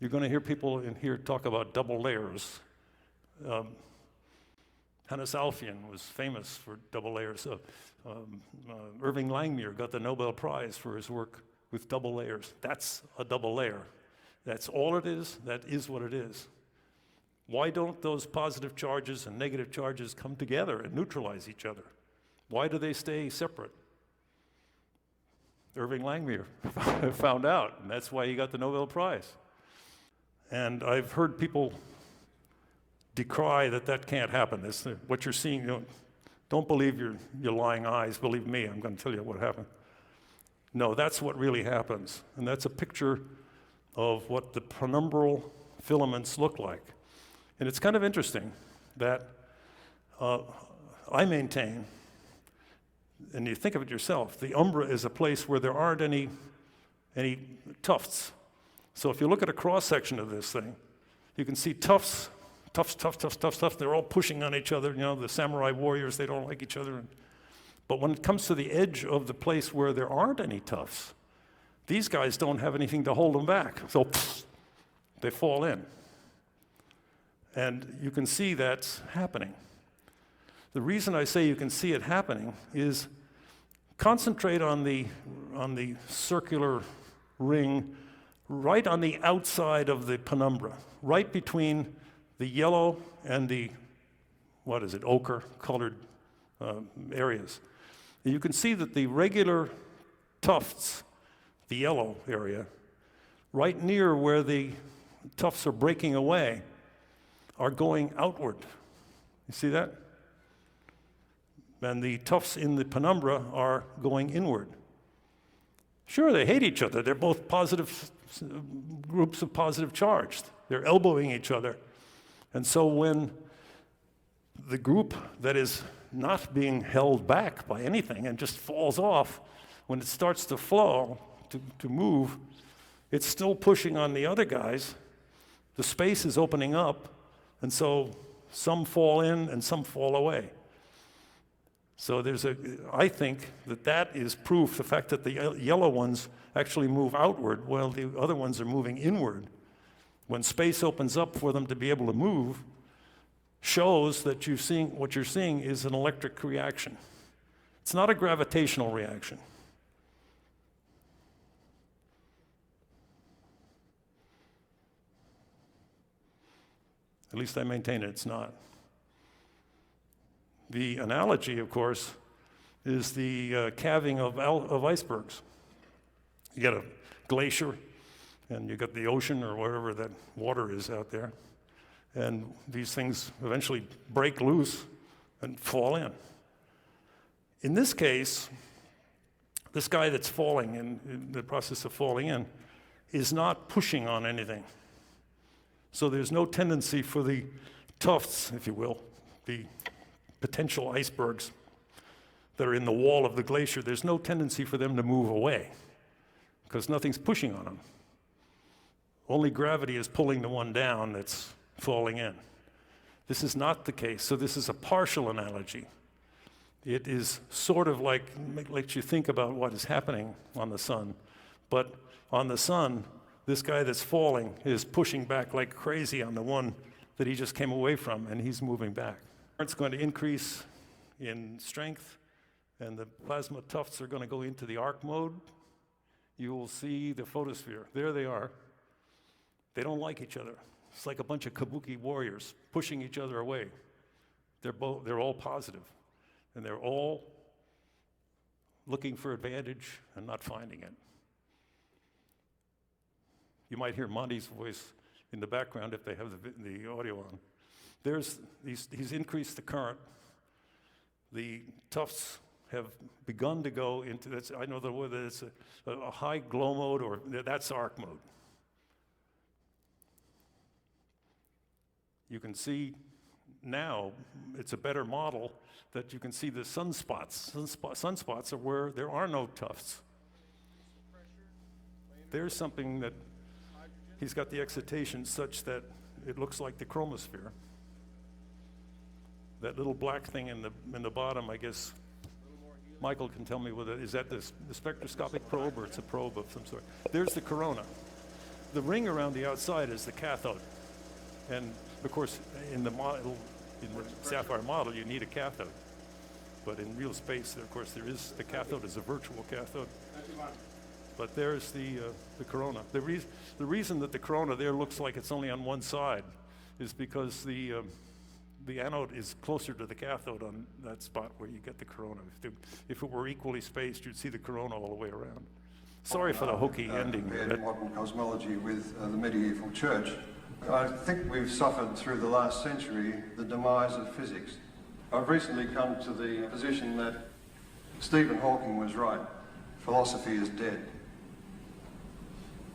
You're going to hear people in here talk about double layers. Hannes Alfvén was famous for double layers. Irving Langmuir got the Nobel Prize for his work with double layers. That's a double layer. That's all it is. That is what it is. Why don't those positive charges and negative charges come together and neutralize each other? Why do they stay separate? Irving Langmuir found out, and that's why he got the Nobel Prize. And I've heard people decry that can't happen. What you're seeing, don't believe your lying eyes. Believe me, I'm going to tell you what happened. No, that's what really happens. And that's a picture of what the penumbral filaments look like. And it's kind of interesting that I maintain, and you think of it yourself, the umbra is a place where there aren't any tufts. So if you look at a cross-section of this thing, you can see tufts. They're all pushing on each other. The samurai warriors, they don't like each other. But when it comes to the edge of the place where there aren't any tufts, these guys don't have anything to hold them back. So they fall in. And you can see that's happening. The reason I say you can see it happening is concentrate on the circular ring right on the outside of the penumbra, right between the yellow and the, ochre colored areas. And you can see that the regular tufts, the yellow area, right near where the tufts are breaking away, are going outward. You see that? And the tufts in the penumbra are going inward. Sure, they hate each other. They're both positive groups of positive charge. They're elbowing each other. And so when the group that is not being held back by anything and just falls off, when it starts to flow, to move, it's still pushing on the other guys. The space is opening up, and so some fall in and some fall away. So I think that is proof, the fact that the yellow ones actually move outward while the other ones are moving inward. When space opens up for them to be able to move, shows that what you're seeing is an electric reaction. It's not a gravitational reaction. At least I maintain it's not. The analogy, of course, is the calving of icebergs. You got a glacier, and you got the ocean or wherever that water is out there, And these things eventually break loose and fall in. In this case, this guy that's falling, in the process of falling in, is not pushing on anything. So there's no tendency for the tufts, if you will, the potential icebergs that are in the wall of the glacier, there's no tendency for them to move away because nothing's pushing on them. Only gravity is pulling the one down that's falling in. This is not the case, so this is a partial analogy. It is sort of like, lets you think about what is happening on the sun, but on the sun, this guy that's falling is pushing back like crazy on the one that he just came away from, and he's moving back. It's going to increase in strength, and the plasma tufts are going to go into the arc mode. You will see the photosphere. There they are. They don't like each other. It's like a bunch of kabuki warriors pushing each other away. They're all positive, and they're all looking for advantage and not finding it. You might hear Monty's voice in the background if they have the audio on. He's increased the current. The tufts have begun to go into, I know whether it's a high glow mode or that's arc mode. You can see now, it's a better model that you can see the sunspots. Sunspots are where there are no tufts. There's something that he's got the excitation such that it looks like the chromosphere. That little black thing in the bottom, I guess, Michael can tell me whether, is that the spectroscopic probe or it's a probe of some sort. There's the corona. The ring around the outside is the cathode. And of course, in the model, in the sapphire model, you need a cathode. But in real space, of course, the cathode is a virtual cathode. But there's the corona. The reason that the corona there looks like it's only on one side is because the anode is closer to the cathode on that spot where you get the corona. If it were equally spaced, you'd see the corona all the way around. Sorry for the hokey ending. Modern cosmology with the medieval church. I think we've suffered through the last century the demise of physics. I've recently come to the position that Stephen Hawking was right. Philosophy is dead.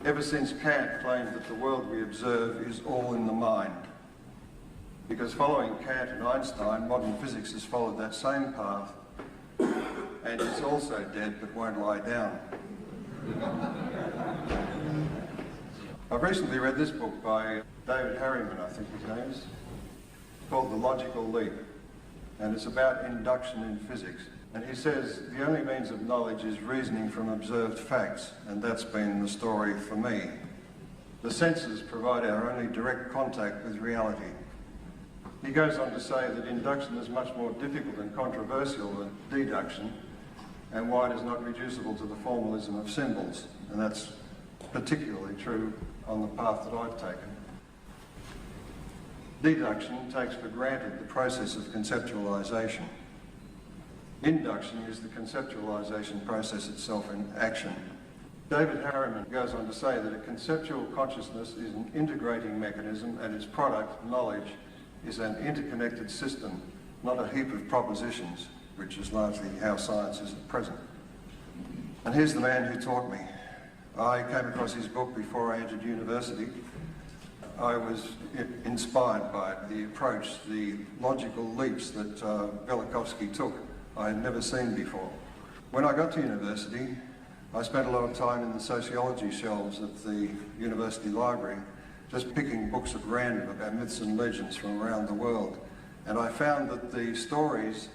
Ever since Kant claimed that the world we observe is all in the mind. Because following Kant and Einstein, modern physics has followed that same path, and it's also dead but won't lie down. I've recently read this book by David Harriman, I think his name is, called The Logical Leap, and it's about induction in physics. And he says the only means of knowledge is reasoning from observed facts, and that's been the story for me. The senses provide our only direct contact with reality. He goes on to say that induction is much more difficult and controversial than deduction, and why it is not reducible to the formalism of symbols, and that's particularly true on the path that I've taken. Deduction takes for granted the process of conceptualization. Induction is the conceptualization process itself in action. David Harriman goes on to say that a conceptual consciousness is an integrating mechanism, and its product, knowledge, is an interconnected system, not a heap of propositions, which is largely how science is at present. And here's the man who taught me. I came across his book before I entered university. I was inspired by it, the approach, the logical leaps that Velikovsky took. I had never seen before. When I got to university, I spent a lot of time in the sociology shelves of the university library, just picking books at random about myths and legends from around the world. And I found that the stories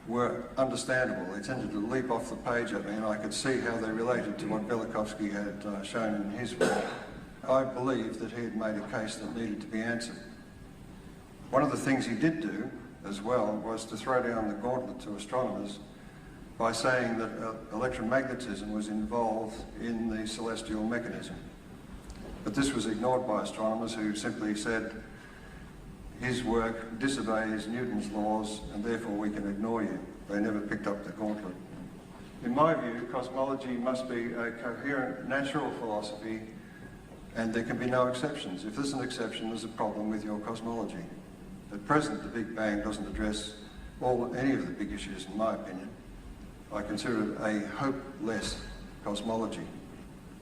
were understandable. They tended to leap off the page at me, and I could see how they related to what Velikovsky had shown in his work. I believed that he had made a case that needed to be answered. One of the things he did do as well was to throw down the gauntlet to astronomers by saying that electromagnetism was involved in the celestial mechanism. But this was ignored by astronomers who simply said, his work disobeys Newton's laws and therefore we can ignore you. They never picked up the gauntlet. In my view, cosmology must be a coherent natural philosophy and there can be no exceptions. If there's an exception, there's a problem with your cosmology. At present, the Big Bang doesn't address any of the big issues, in my opinion. I consider it a hopeless cosmology.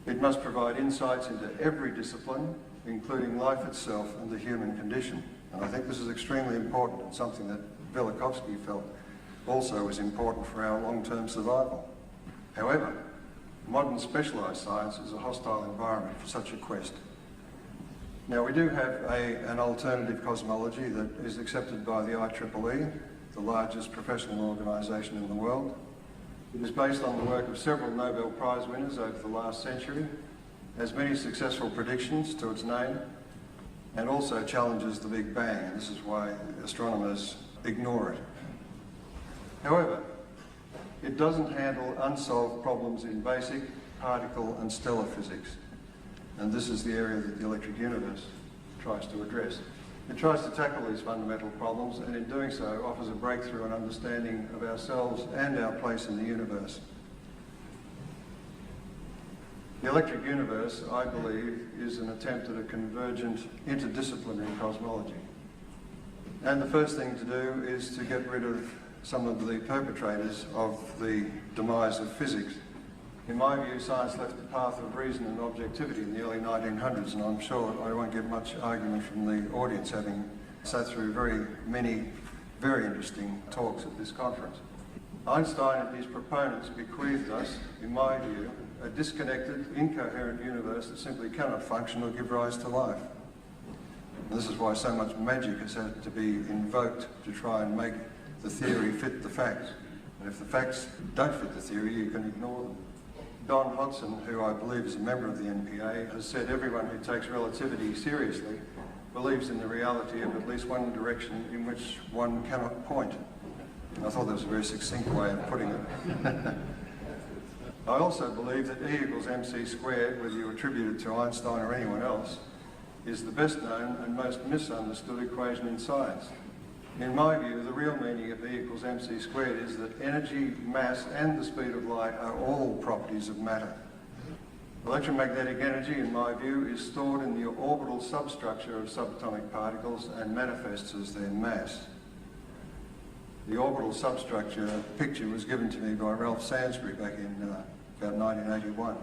It must provide insights into every discipline, including life itself and the human condition. And I think this is extremely important and something that Velikovsky felt also was important for our long-term survival. However, modern specialised science is a hostile environment for such a quest. Now, we do have an alternative cosmology that is accepted by the IEEE, the largest professional organisation in the world. It is based on the work of several Nobel Prize winners over the last century, has many successful predictions to its name, and also challenges the Big Bang, and this is why astronomers ignore it. However, it doesn't handle unsolved problems in basic, particle and stellar physics, and this is the area that the electric universe tries to address. It tries to tackle these fundamental problems, and in doing so offers a breakthrough in understanding of ourselves and our place in the universe. The electric universe, I believe, is an attempt at a convergent, interdisciplinary cosmology. And the first thing to do is to get rid of some of the perpetrators of the demise of physics. In my view, science left the path of reason and objectivity in the early 1900s, and I'm sure I won't get much argument from the audience, having sat through very many very interesting talks at this conference. Einstein and his proponents bequeathed us, in my view, a disconnected, incoherent universe that simply cannot function or give rise to life. And this is why so much magic has had to be invoked to try and make the theory fit the facts. And if the facts don't fit the theory, you can ignore them. Don Hodson, who I believe is a member of the NPA, has said everyone who takes relativity seriously believes in the reality of at least one direction in which one cannot point. And I thought that was a very succinct way of putting it. I also believe that E equals mc squared, whether you attribute it to Einstein or anyone else, is the best known and most misunderstood equation in science. In my view, the real meaning of E equals mc squared is that energy, mass and the speed of light are all properties of matter. Electromagnetic energy, in my view, is stored in the orbital substructure of subatomic particles and manifests as their mass. The orbital substructure picture was given to me by Ralph Sansbury back in about 1981.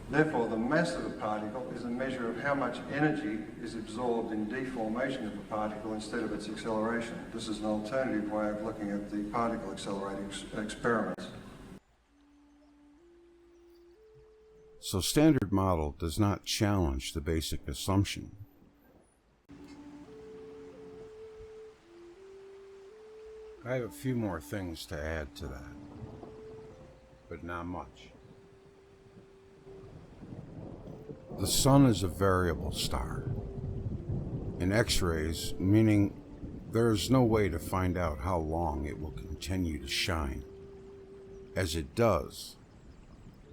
Therefore, the mass of a particle is a measure of how much energy is absorbed in deformation of a particle instead of its acceleration. This is an alternative way of looking at the particle accelerating experiments. So standard model does not challenge the basic assumption. I have a few more things to add to that, but not much. The sun is a variable star. In X-rays, meaning there is no way to find out how long it will continue to shine, as it does.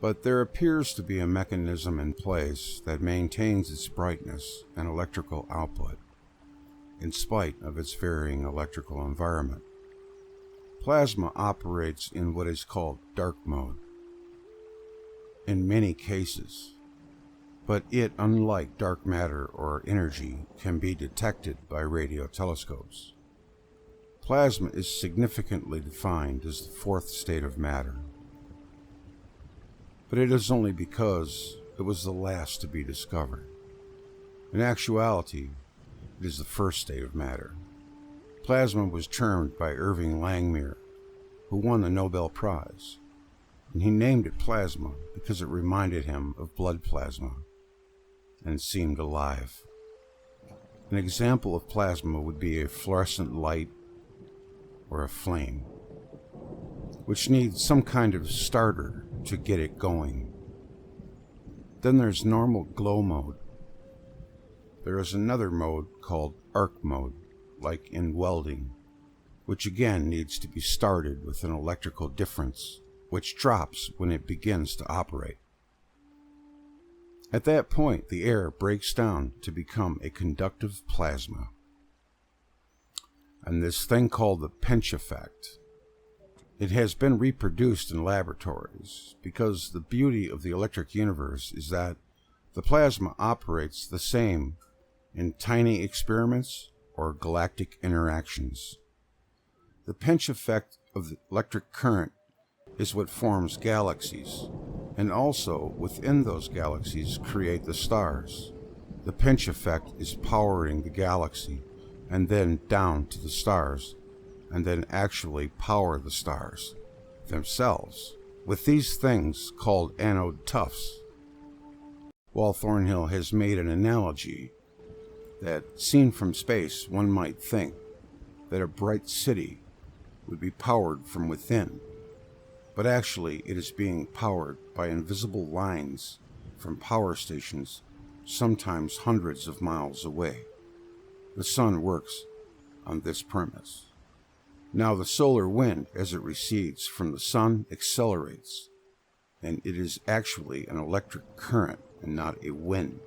But there appears to be a mechanism in place that maintains its brightness and electrical output, in spite of its varying electrical environment. Plasma operates in what is called dark mode in many cases, but it, unlike dark matter or energy, can be detected by radio telescopes. Plasma is significantly defined as the fourth state of matter, but it is only because it was the last to be discovered. In actuality, it is the first state of matter. Plasma was termed by Irving Langmuir, who won the Nobel Prize, and he named it plasma because it reminded him of blood plasma and seemed alive. An example of plasma would be a fluorescent light or a flame, which needs some kind of starter to get it going. Then there's normal glow mode. There is another mode called arc mode, like in welding, which again needs to be started with an electrical difference, which drops when it begins to operate. At that point, the air breaks down to become a conductive plasma. And this thing called the pinch effect, it has been reproduced in laboratories because the beauty of the electric universe is that The plasma operates the same in tiny experiments or galactic interactions. The pinch effect of the electric current is what forms galaxies, and also within those galaxies create the stars. The pinch effect is powering the galaxy, and then down to the stars, and then actually power the stars themselves with these things called anode tufts. While Thornhill has made an analogy that, seen from space, one might think that a bright city would be powered from within, but actually it is being powered by invisible lines from power stations sometimes hundreds of miles away. The sun works on this premise. Now the solar wind, as it recedes from the sun, accelerates, and it is actually an electric current and not a wind.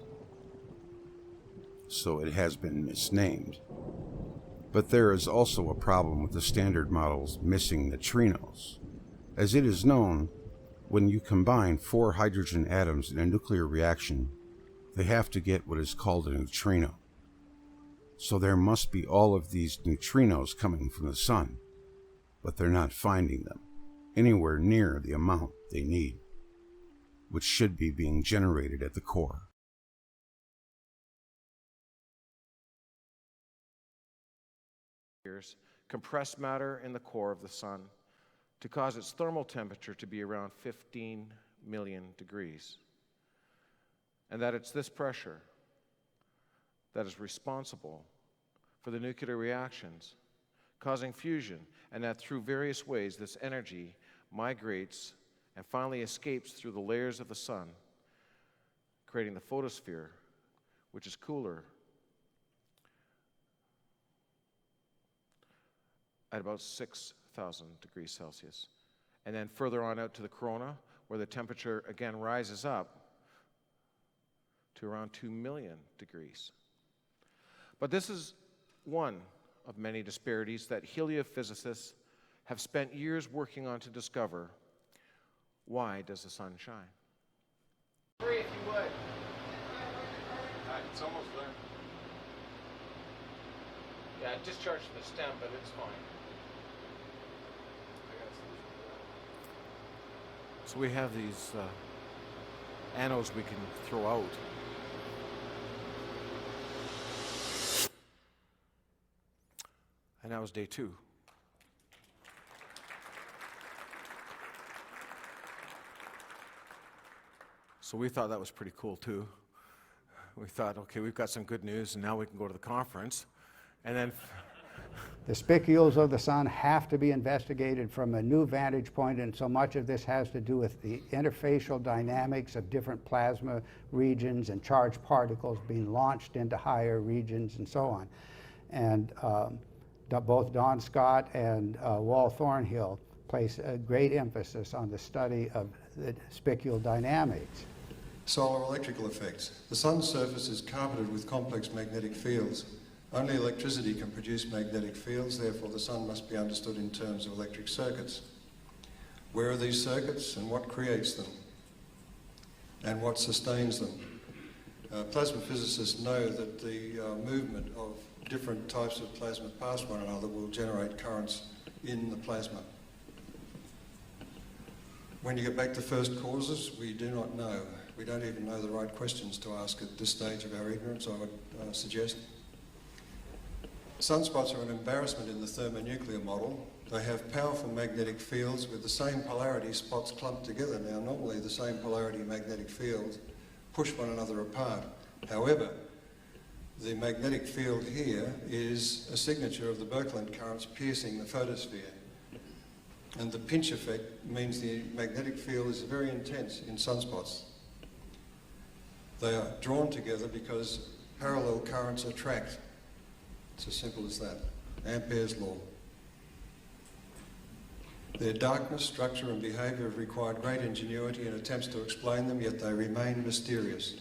So it has been misnamed. But there is also a problem with the standard models missing neutrinos. As it is known, when you combine 4 hydrogen atoms in a nuclear reaction, they have to get what is called a neutrino. So there must be all of these neutrinos coming from the sun, but they're not finding them anywhere near the amount they need, which should be being generated at the core. Compressed matter in the core of the sun to cause its thermal temperature to be around 15 million degrees. And that it's this pressure that is responsible for the nuclear reactions causing fusion, and that through various ways this energy migrates and finally escapes through the layers of the sun, creating the photosphere, which is cooler at about 6,000 degrees Celsius. And then further on out to the corona, where the temperature again rises up to around 2 million degrees. But this is one of many disparities that heliophysicists have spent years working on to discover. Why does the sun shine? Three, if you would. It's almost there. Yeah, discharge the stem, but it's fine. So we have these anodes we can throw out. And that was day 2. So we thought that was pretty cool too. We thought, okay, we've got some good news, and now we can go to the conference. And then the spicules of the sun have to be investigated from a new vantage point, and so much of this has to do with the interfacial dynamics of different plasma regions and charged particles being launched into higher regions and so on. And both Don Scott and Wal Thornhill place a great emphasis on the study of the spicule dynamics. Solar electrical effects. The sun's surface is carpeted with complex magnetic fields. Only electricity can produce magnetic fields, therefore the sun must be understood in terms of electric circuits. Where are these circuits and what creates them? And what sustains them? Plasma physicists know that the movement of different types of plasma past one another will generate currents in the plasma. When you get back to first causes, we do not know. We don't even know the right questions to ask at this stage of our ignorance, I would suggest. Sunspots are an embarrassment in the thermonuclear model. They have powerful magnetic fields with the same polarity spots clumped together. Now, normally the same polarity magnetic fields push one another apart. However, the magnetic field here is a signature of the Birkeland currents piercing the photosphere. And the pinch effect means the magnetic field is very intense in sunspots. They are drawn together because parallel currents attract. It's as simple as that. Ampere's law. Their darkness, structure and behaviour have required great ingenuity in attempts to explain them, yet they remain mysterious.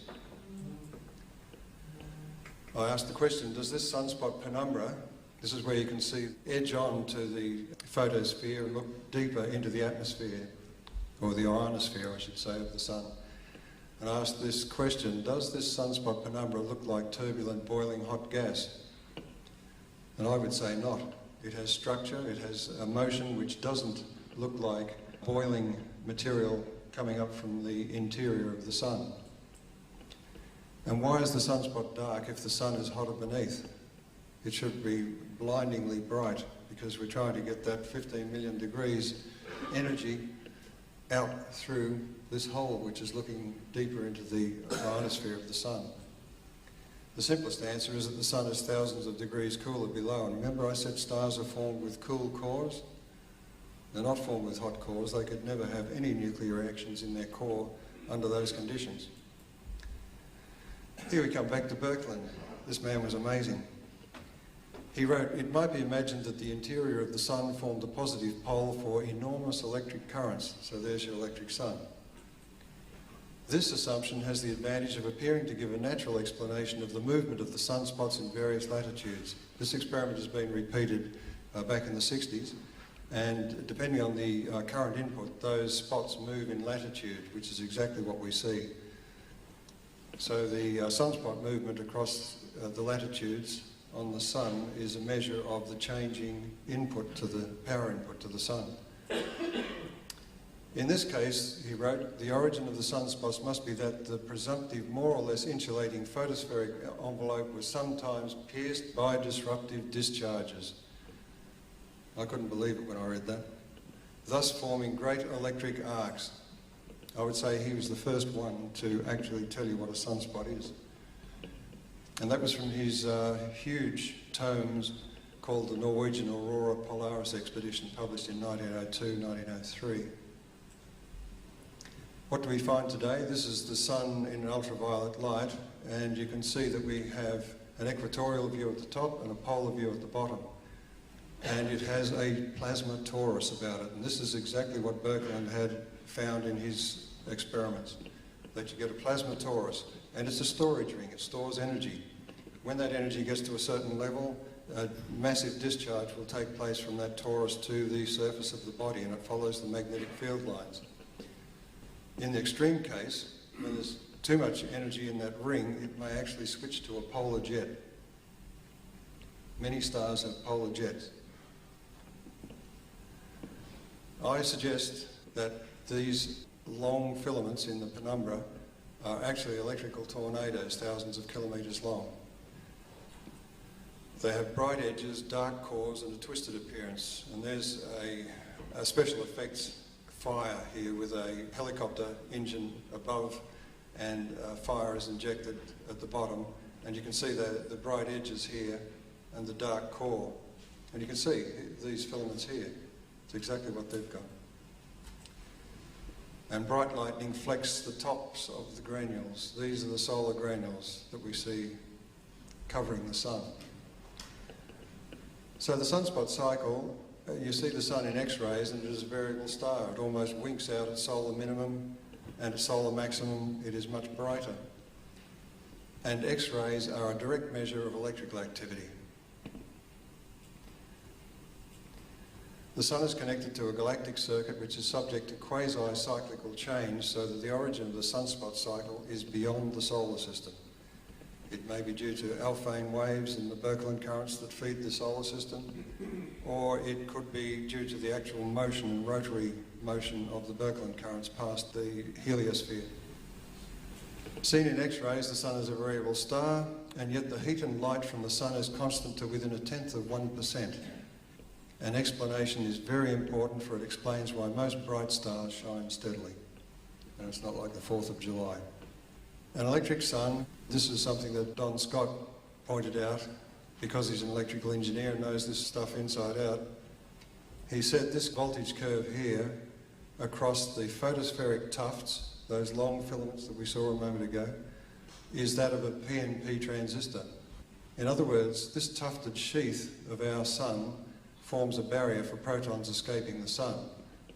I asked the question, does this sunspot penumbra, this is where you can see, edge on to the photosphere and look deeper into the atmosphere, or the ionosphere, I should say, of the sun. and asked this question: does this sunspot penumbra look like turbulent boiling hot gas? And I would say not. It has structure, it has a motion which doesn't look like boiling material coming up from the interior of the sun. And why is the sunspot dark if the sun is hotter beneath? It should be blindingly bright, because we're trying to get that 15 million degrees energy out through this hole, which is looking deeper into the ionosphere of the sun. The simplest answer is that the sun is thousands of degrees cooler below. And remember I said stars are formed with cool cores? They're not formed with hot cores. They could never have any nuclear reactions in their core under those conditions. Here we come back to Birkeland. This man was amazing. He wrote, "It might be imagined that the interior of the sun formed a positive pole for enormous electric currents." So there's your electric sun. This assumption has the advantage of appearing to give a natural explanation of the movement of the sunspots in various latitudes. This experiment has been repeated back in the 60s, and depending on the current input, those spots move in latitude, which is exactly what we see. So the sunspot movement across the latitudes on the sun is a measure of the changing input to the power input to the sun. In this case, he wrote, the origin of the sunspots must be that the presumptive more or less insulating photospheric envelope was sometimes pierced by disruptive discharges. I couldn't believe it when I read that. Thus forming great electric arcs. I would say he was the first one to actually tell you what a sunspot is. And that was from his huge tomes called the Norwegian Aurora Polaris Expedition, published in 1902, 1903. What do we find today? This is the sun in ultraviolet light, and you can see that we have an equatorial view at the top and a polar view at the bottom. And it has a plasma torus about it, and this is exactly what Birkeland had found in his experiments, that you get a plasma torus, and it's a storage ring, it stores energy. When that energy gets to a certain level, a massive discharge will take place from that torus to the surface of the body, and it follows the magnetic field lines. In the extreme case, when there's too much energy in that ring, it may actually switch to a polar jet. Many stars have polar jets. I suggest that these long filaments in the penumbra are actually electrical tornadoes, thousands of kilometres long. They have bright edges, dark cores, and a twisted appearance. And there's a special effects fire here with a helicopter engine above, and fire is injected at the bottom. And you can see the bright edges here and the dark core. And you can see these filaments here. It's exactly what they've got. And bright lightning flecks the tops of the granules. These are the solar granules that we see covering the sun. So the sunspot cycle, you see the sun in X-rays, and it is a variable star. It almost winks out at solar minimum, and at solar maximum it is much brighter. And X-rays are a direct measure of electrical activity. The sun is connected to a galactic circuit which is subject to quasi-cyclical change, so that the origin of the sunspot cycle is beyond the solar system. It may be due to Alfvén waves in the Birkeland currents that feed the solar system, or it could be due to the actual motion and rotary motion of the Birkeland currents past the Heliosphere. Seen in X-rays, the sun is a variable star, and yet the heat and light from the sun is constant to within 1/10 of 1%. An explanation is very important, for it explains why most bright stars shine steadily. And it's not like the 4th of July. An electric sun, this is something that Don Scott pointed out, because he's an electrical engineer and knows this stuff inside out. He said this voltage curve here across the photospheric tufts, those long filaments that we saw a moment ago, is that of a PNP transistor. In other words, this tufted sheath of our sun forms a barrier for protons escaping the sun,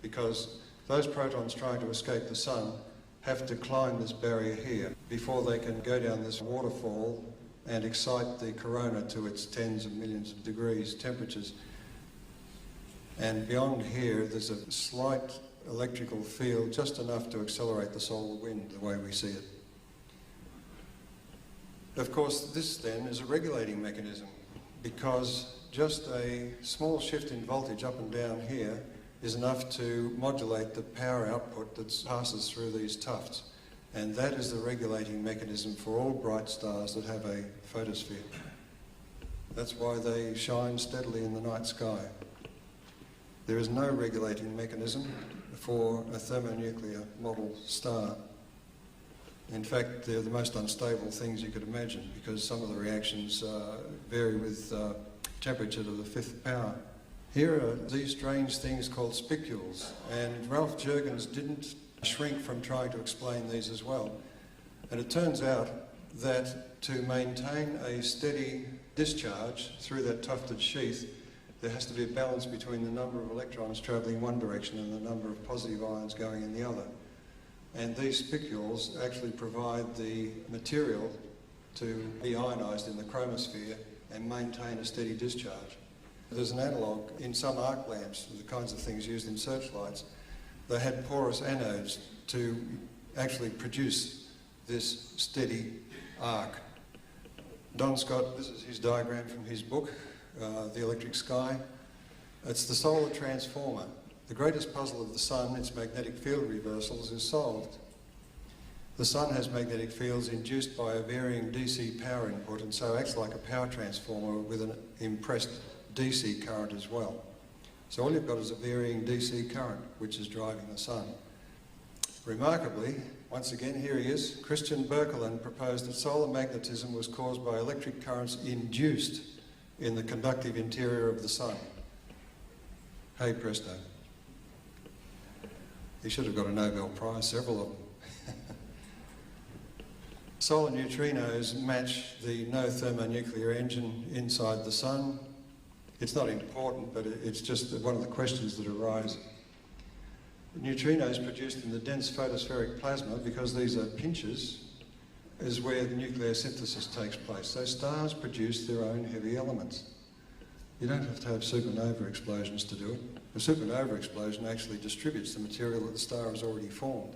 because those protons trying to escape the sun have to climb this barrier here before they can go down this waterfall and excite the corona to its tens of millions of degrees temperatures. And beyond here, there's a slight electrical field just enough to accelerate the solar wind the way we see it. Of course, this then is a regulating mechanism, because just a small shift in voltage up and down here is enough to modulate the power output that passes through these tufts. And that is the regulating mechanism for all bright stars that have a photosphere. That's why they shine steadily in the night sky. There is no regulating mechanism for a thermonuclear model star. In fact, they're the most unstable things you could imagine, because some of the reactions vary with temperature to the 5th power. Here are these strange things called spicules, and Ralph Jurgens didn't shrink from trying to explain these as well. And it turns out that to maintain a steady discharge through that tufted sheath, there has to be a balance between the number of electrons travelling one direction and the number of positive ions going in the other. And these spicules actually provide the material to be ionised in the chromosphere and maintain a steady discharge. There's an analogue in some arc lamps, the kinds of things used in searchlights. They had porous anodes to actually produce this steady arc. Don Scott, this is his diagram from his book, The Electric Sky. It's the solar transformer. The greatest puzzle of the sun, its magnetic field reversals, is solved. The sun has magnetic fields induced by a varying DC power input, and so acts like a power transformer with an impressed DC current as well. So all you've got is a varying DC current, which is driving the sun. Remarkably, once again, here he is, Kristian Birkeland proposed that solar magnetism was caused by electric currents induced in the conductive interior of the sun. Hey presto. He should have got a Nobel Prize, several of them. Solar neutrinos match the no thermonuclear engine inside the sun. It's not important, but it's just one of the questions that arise. Neutrinos produced in the dense photospheric plasma, because these are pinches, is where the nuclear synthesis takes place. So stars produce their own heavy elements. You don't have to have supernova explosions to do it. A supernova explosion actually distributes the material that the star has already formed.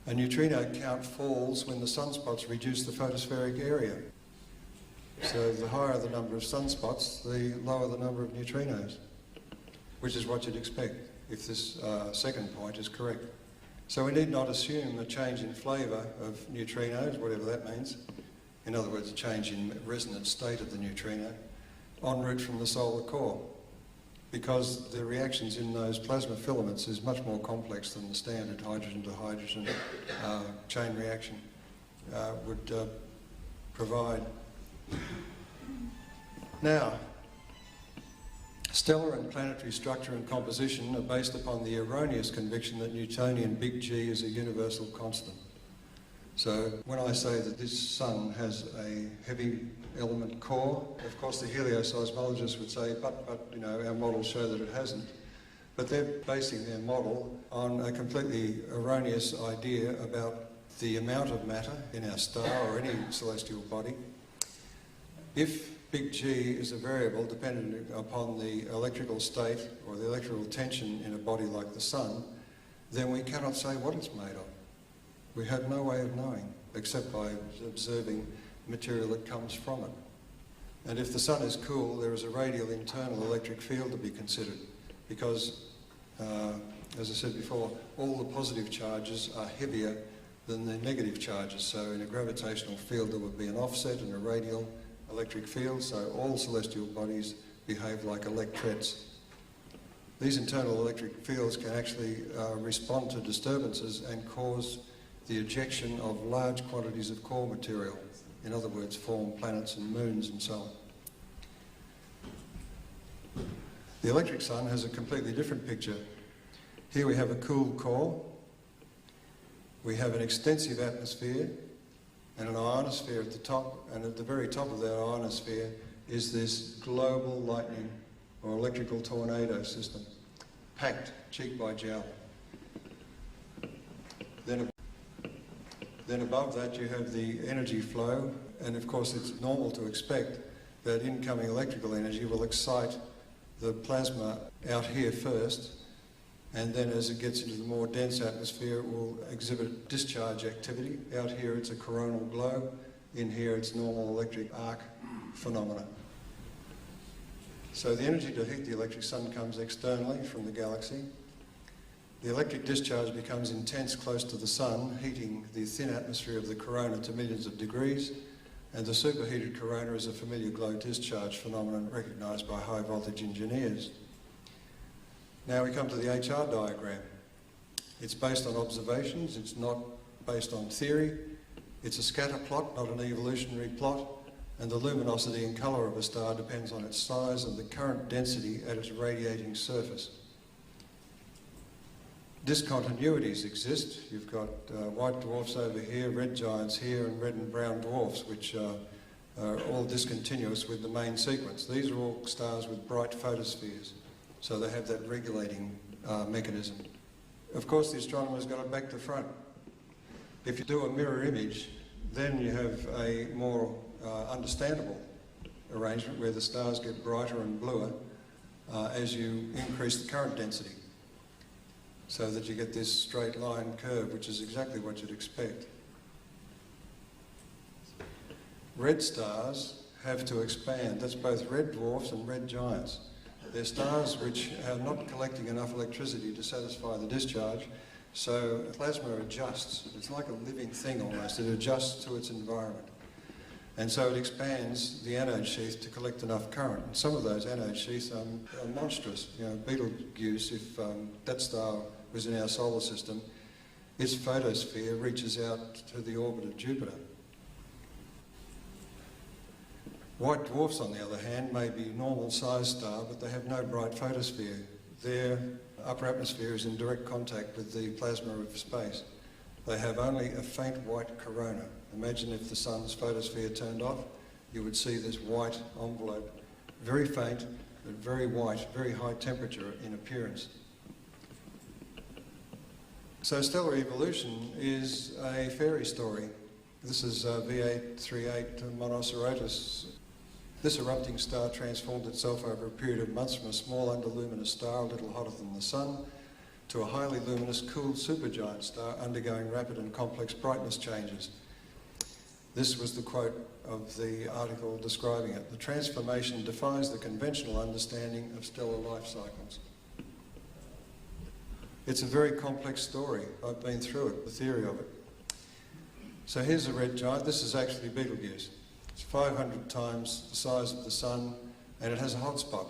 A neutrino count falls when the sunspots reduce the photospheric area. So the higher the number of sunspots, the lower the number of neutrinos, which is what you'd expect if this second point is correct. So we need not assume a change in flavour of neutrinos, whatever that means. In other words, a change in resonant state of the neutrino en route from the solar core, because the reactions in those plasma filaments is much more complex than the standard hydrogen to hydrogen chain reaction would provide. Now, stellar and planetary structure and composition are based upon the erroneous conviction that Newtonian big G is a universal constant. So when I say that this sun has a heavy element core, of course the helioseismologists would say, but you know, our models show that it hasn't. But they're basing their model on a completely erroneous idea about the amount of matter in our star or any celestial body. If big G is a variable dependent upon the electrical state or the electrical tension in a body like the sun, then we cannot say what it's made of. We have no way of knowing except by observing material that comes from it. And if the sun is cool, there is a radial internal electric field to be considered, because, as I said before, all the positive charges are heavier than the negative charges. So in a gravitational field there would be an offset and a radial electric field, so all celestial bodies behave like electrets. These internal electric fields can actually respond to disturbances and cause the ejection of large quantities of core material. In other words, form planets and moons and so on. The electric sun has a completely different picture. Here we have a cool core, we have an extensive atmosphere and an ionosphere at the top, and at the very top of that ionosphere is this global lightning or electrical tornado system, packed cheek by jowl. Then above that you have the energy flow, and of course it's normal to expect that incoming electrical energy will excite the plasma out here first, And then as it gets into the more dense atmosphere, it will exhibit discharge activity. Out here it's a coronal glow. In here it's normal electric arc phenomena. So the energy to heat the electric sun comes externally from the galaxy. The electric discharge becomes intense close to the sun, heating the thin atmosphere of the corona to millions of degrees. And the superheated corona is a familiar glow discharge phenomenon recognised by high voltage engineers. Now we come to the HR diagram. It's based on observations, it's not based on theory. It's a scatter plot, not an evolutionary plot, and the luminosity and colour of a star depends on its size and the current density at its radiating surface. Discontinuities exist. You've got white dwarfs over here, red giants here, and red and brown dwarfs, which are all discontinuous with the main sequence. These are all stars with bright photospheres. So they have that regulating mechanism. Of course, the astronomer's got it back to front. If you do a mirror image, then you have a more understandable arrangement where the stars get brighter and bluer as you increase the current density, so that you get this straight line curve, which is exactly what you'd expect. Red stars have to expand. That's both red dwarfs and red giants. They're stars which are not collecting enough electricity to satisfy the discharge, so plasma adjusts. It's like a living thing almost. It adjusts to its environment. And so it expands the anode sheath to collect enough current. And some of those anode sheaths are monstrous. You know, Betelgeuse, if that star was in our solar system, its photosphere reaches out to the orbit of Jupiter. White dwarfs, on the other hand, may be normal-sized star, but they have no bright photosphere. Their upper atmosphere is in direct contact with the plasma of space. They have only a faint white corona. Imagine if the sun's photosphere turned off, you would see this white envelope, very faint, but very white, very high temperature in appearance. So stellar evolution is a fairy story. This is V838 Monocerotis. This erupting star transformed itself over a period of months from a small underluminous star, a little hotter than the sun, to a highly luminous, cool supergiant star undergoing rapid and complex brightness changes. This was the quote of the article describing it. The transformation defies the conventional understanding of stellar life cycles. It's a very complex story. I've been through it, the theory of it. So here's a red giant. This is actually Betelgeuse. It's 500 times the size of the sun, and it has a hot spot.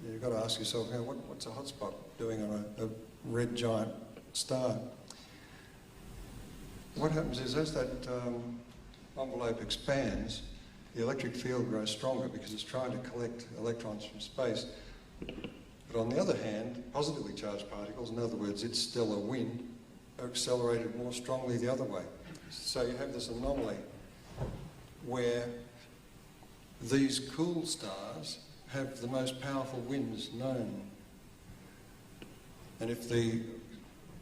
You've got to ask yourself, you know, what's a hot spot doing on a red giant star? What happens is as that envelope expands, the electric field grows stronger because it's trying to collect electrons from space. But on the other hand, positively charged particles, in other words, its stellar wind, are accelerated more strongly the other way. So you have this anomaly where these cool stars have the most powerful winds known. And if the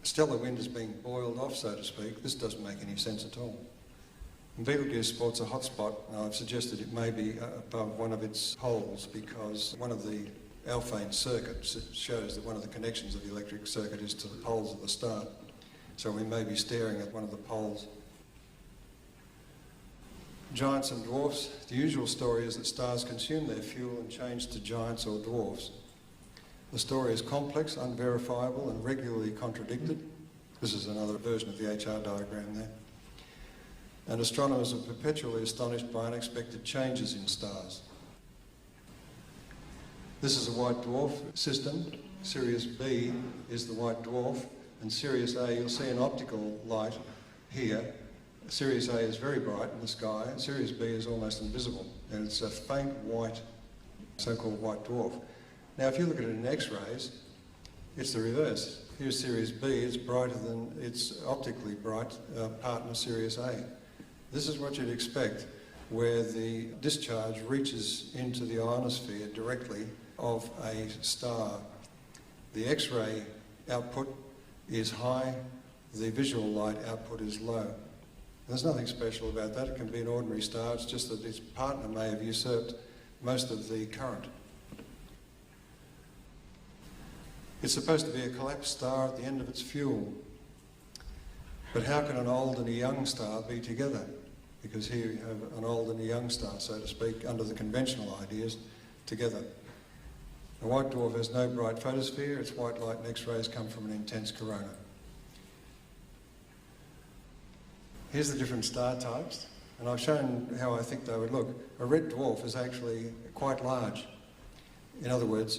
stellar wind is being boiled off, so to speak, this doesn't make any sense at all. And Betelgeuse sports a hot spot. Now, I've suggested it may be above one of its poles because one of the Alfvén circuits shows that one of the connections of the electric circuit is to the poles of the star. So we may be staring at one of the poles. Giants and dwarfs. The usual story is that stars consume their fuel and change to giants or dwarfs. The story is complex, unverifiable, and regularly contradicted. This is another version of the HR diagram there. And astronomers are perpetually astonished by unexpected changes in stars. This is a white dwarf system. Sirius B is the white dwarf, and Sirius A, you'll see an optical light here. Sirius A is very bright in the sky, and Sirius B is almost invisible, and it's a faint white, so-called white dwarf. Now, if you look at it in X-rays, it's the reverse. Here's Sirius B, it's brighter than its optically bright partner Sirius A. This is what you'd expect, where the discharge reaches into the ionosphere directly of a star. The X-ray output is high, the visual light output is low. There's nothing special about that. It can be an ordinary star. It's just that its partner may have usurped most of the current. It's supposed to be a collapsed star at the end of its fuel. But how can an old and a young star be together? Because here you have an old and a young star, so to speak, under the conventional ideas, together. A white dwarf has no bright photosphere. Its white light and X-rays come from an intense corona. Here's the different star types, and I've shown how I think they would look. A red dwarf is actually quite large. In other words,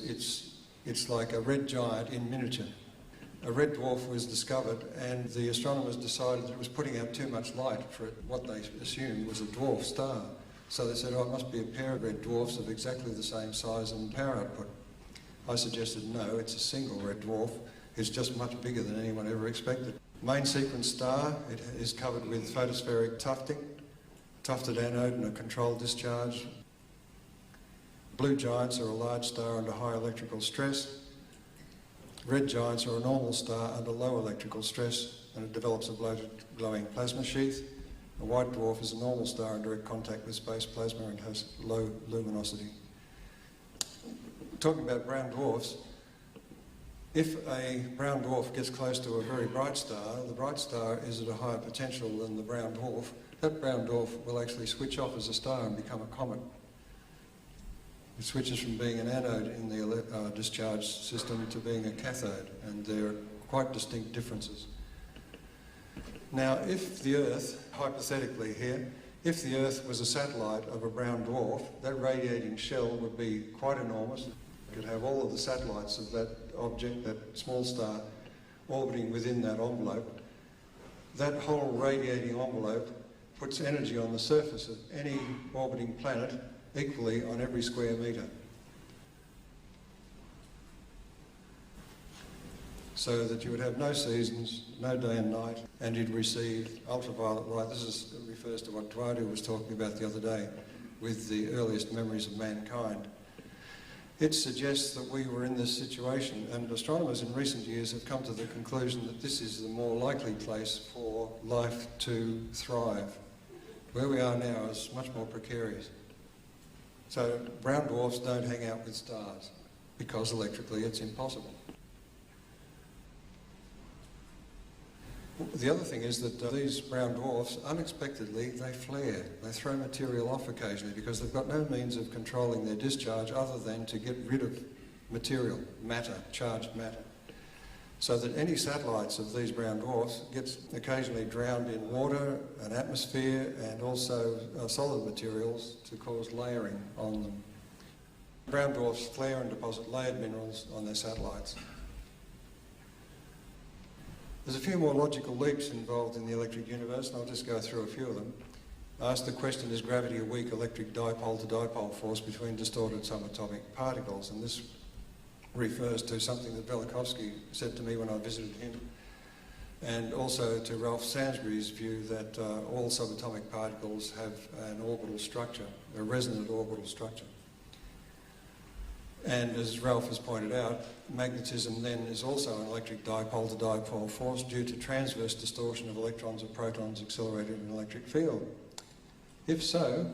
it's like a red giant in miniature. A red dwarf was discovered, and the astronomers decided that it was putting out too much light for what they assumed was a dwarf star. So they said, oh, it must be a pair of red dwarfs of exactly the same size and power output. I suggested, no, it's a single red dwarf. It's just much bigger than anyone ever expected. Main sequence star, it is covered with photospheric tufting, tufted anode and a controlled discharge. Blue giants are a large star under high electrical stress. Red giants are a normal star under low electrical stress, and it develops a bloated glowing plasma sheath. A white dwarf is a normal star in direct contact with space plasma and has low luminosity. Talking about brown dwarfs, if a brown dwarf gets close to a very bright star, the bright star is at a higher potential than the brown dwarf. That brown dwarf will actually switch off as a star and become a comet. It switches from being an anode in the discharge system to being a cathode, and there are quite distinct differences. Now, if the Earth, hypothetically here, if the Earth was a satellite of a brown dwarf, that radiating shell would be quite enormous. It could have all of the satellites of that object, that small star, orbiting within that envelope. That whole radiating envelope puts energy on the surface of any orbiting planet equally on every square metre. So that you would have no seasons, no day and night, and you'd receive ultraviolet light. This refers to what Dwight was talking about the other day with the earliest memories of mankind. It suggests that we were in this situation, and astronomers in recent years have come to the conclusion that this is the more likely place for life to thrive. Where we are now is much more precarious. So brown dwarfs don't hang out with stars because electrically it's impossible. The other thing is that these brown dwarfs, unexpectedly, they flare. They throw material off occasionally because they've got no means of controlling their discharge other than to get rid of material, matter, charged matter. So that any satellites of these brown dwarfs gets occasionally drowned in water, an atmosphere, and also solid materials to cause layering on them. Brown dwarfs flare and deposit layered minerals on their satellites. There's a few more logical leaps involved in the electric universe, and I'll just go through a few of them. I asked the question, is gravity a weak electric dipole-to-dipole force between distorted subatomic particles? And this refers to something that Velikovsky said to me when I visited him, and also to Ralph Sainsbury's view that all subatomic particles have an orbital structure, a resonant orbital structure. And as Ralph has pointed out, magnetism then is also an electric dipole-to-dipole force due to transverse distortion of electrons or protons accelerated in an electric field. If so,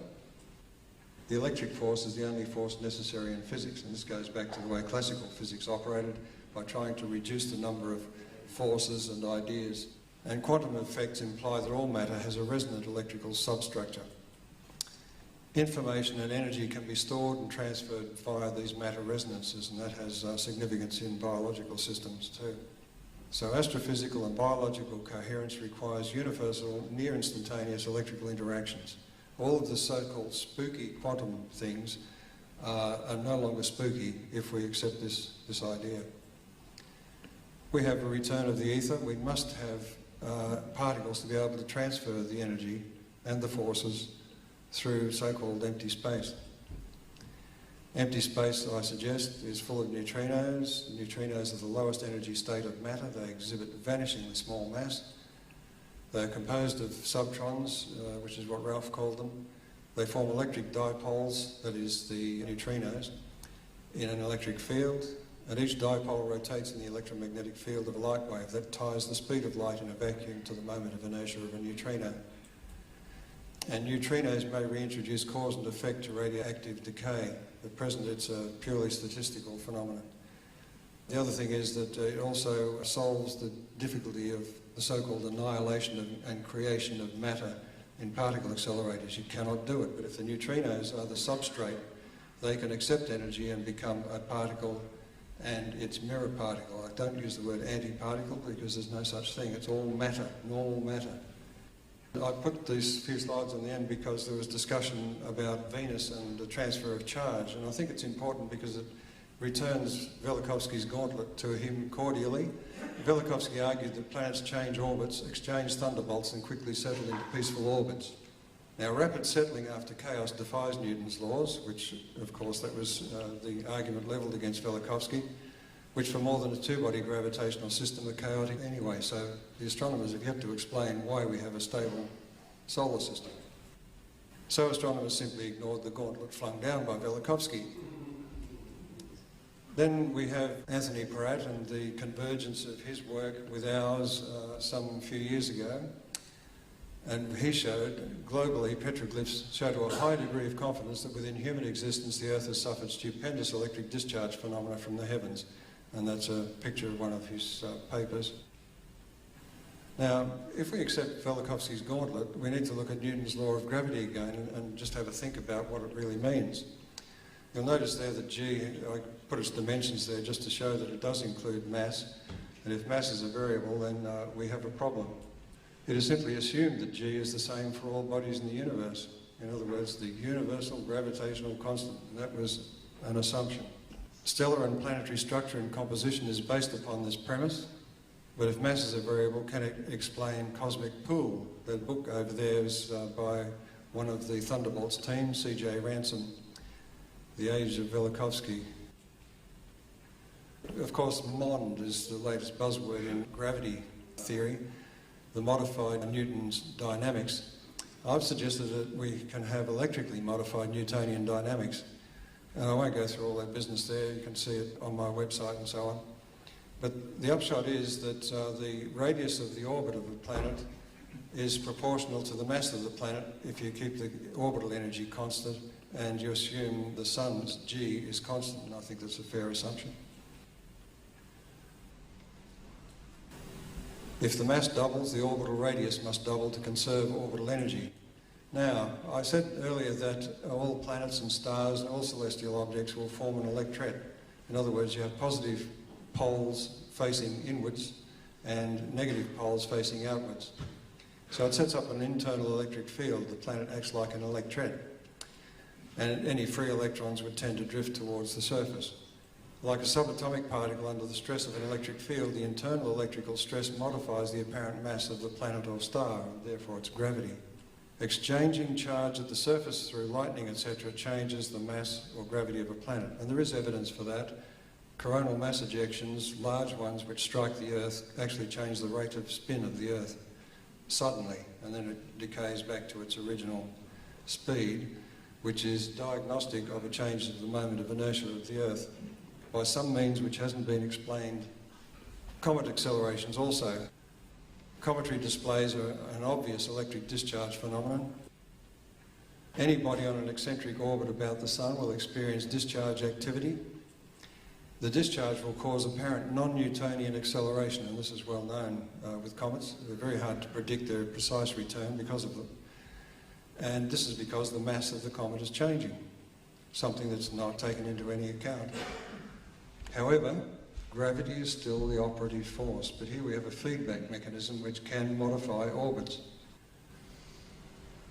the electric force is the only force necessary in physics, and this goes back to the way classical physics operated by trying to reduce the number of forces and ideas. And quantum effects imply that all matter has a resonant electrical substructure. Information and energy can be stored and transferred via these matter resonances, and that has significance in biological systems too. So astrophysical and biological coherence requires universal, near-instantaneous electrical interactions. All of the so-called spooky quantum things are no longer spooky if we accept this idea. We have a return of the ether. We must have particles to be able to transfer the energy and the forces through so-called empty space. Empty space, I suggest, is full of neutrinos. Neutrinos are the lowest energy state of matter. They exhibit vanishingly small mass. They're composed of subtrons, which is what Ralph called them. They form electric dipoles, that is the neutrinos, in an electric field, and each dipole rotates in the electromagnetic field of a light wave that ties the speed of light in a vacuum to the moment of inertia of a neutrino. And neutrinos may reintroduce cause and effect to radioactive decay. At present, it's a purely statistical phenomenon. The other thing is that it also solves the difficulty of the so-called annihilation and creation of matter in particle accelerators. You cannot do it, but if the neutrinos are the substrate, they can accept energy and become a particle and its mirror particle. I don't use the word antiparticle because there's no such thing. It's all matter, normal matter. I put these few slides on the end because there was discussion about Venus and the transfer of charge, and I think it's important because it returns Velikovsky's gauntlet to him cordially. Velikovsky argued that planets change orbits, exchange thunderbolts, and quickly settle into peaceful orbits. Now, rapid settling after chaos defies Newton's laws, which, of course, that was the argument levelled against Velikovsky, which for more than a two-body gravitational system are chaotic anyway. So the astronomers have yet to explain why we have a stable solar system. So astronomers simply ignored the gauntlet flung down by Velikovsky. Then we have Anthony Peratt and the convergence of his work with ours some few years ago. And he showed, globally, petroglyphs show to a high degree of confidence that within human existence the Earth has suffered stupendous electric discharge phenomena from the heavens. And that's a picture of one of his papers. Now, if we accept Velikovsky's gauntlet, we need to look at Newton's law of gravity again and just have a think about what it really means. You'll notice there that G, I put its dimensions there just to show that it does include mass. And if mass is a variable, then we have a problem. It is simply assumed that G is the same for all bodies in the universe. In other words, the universal gravitational constant. And that was an assumption. Stellar and planetary structure and composition is based upon this premise. But if mass is a variable, can it explain cosmic pool? The book over there is by one of the Thunderbolts team, C.J. Ransom, The Age of Velikovsky. Of course, MOND is the latest buzzword in gravity theory, the modified Newton's dynamics. I've suggested that we can have electrically modified Newtonian dynamics. And I won't go through all that business there, you can see it on my website and so on. But the upshot is that the radius of the orbit of a planet is proportional to the mass of the planet if you keep the orbital energy constant and you assume the sun's G is constant, and I think that's a fair assumption. If the mass doubles, the orbital radius must double to conserve orbital energy. Now, I said earlier that all planets and stars and all celestial objects will form an electret. In other words, you have positive poles facing inwards and negative poles facing outwards. So it sets up an internal electric field. The planet acts like an electret. And any free electrons would tend to drift towards the surface. Like a subatomic particle under the stress of an electric field, the internal electrical stress modifies the apparent mass of the planet or star, and therefore its gravity. Exchanging charge at the surface through lightning, etc., changes the mass or gravity of a planet. And there is evidence for that. Coronal mass ejections, large ones which strike the Earth, actually change the rate of spin of the Earth suddenly, and then it decays back to its original speed, which is diagnostic of a change of the moment of inertia of the Earth by some means which hasn't been explained. Comet accelerations also. Cometry displays an obvious electric discharge phenomenon. Any body on an eccentric orbit about the Sun will experience discharge activity. The discharge will cause apparent non-Newtonian acceleration, and this is well known with comets. They're very hard to predict their precise return because of them. And this is because the mass of the comet is changing, something that's not taken into any account. However, gravity is still the operative force, but here we have a feedback mechanism which can modify orbits.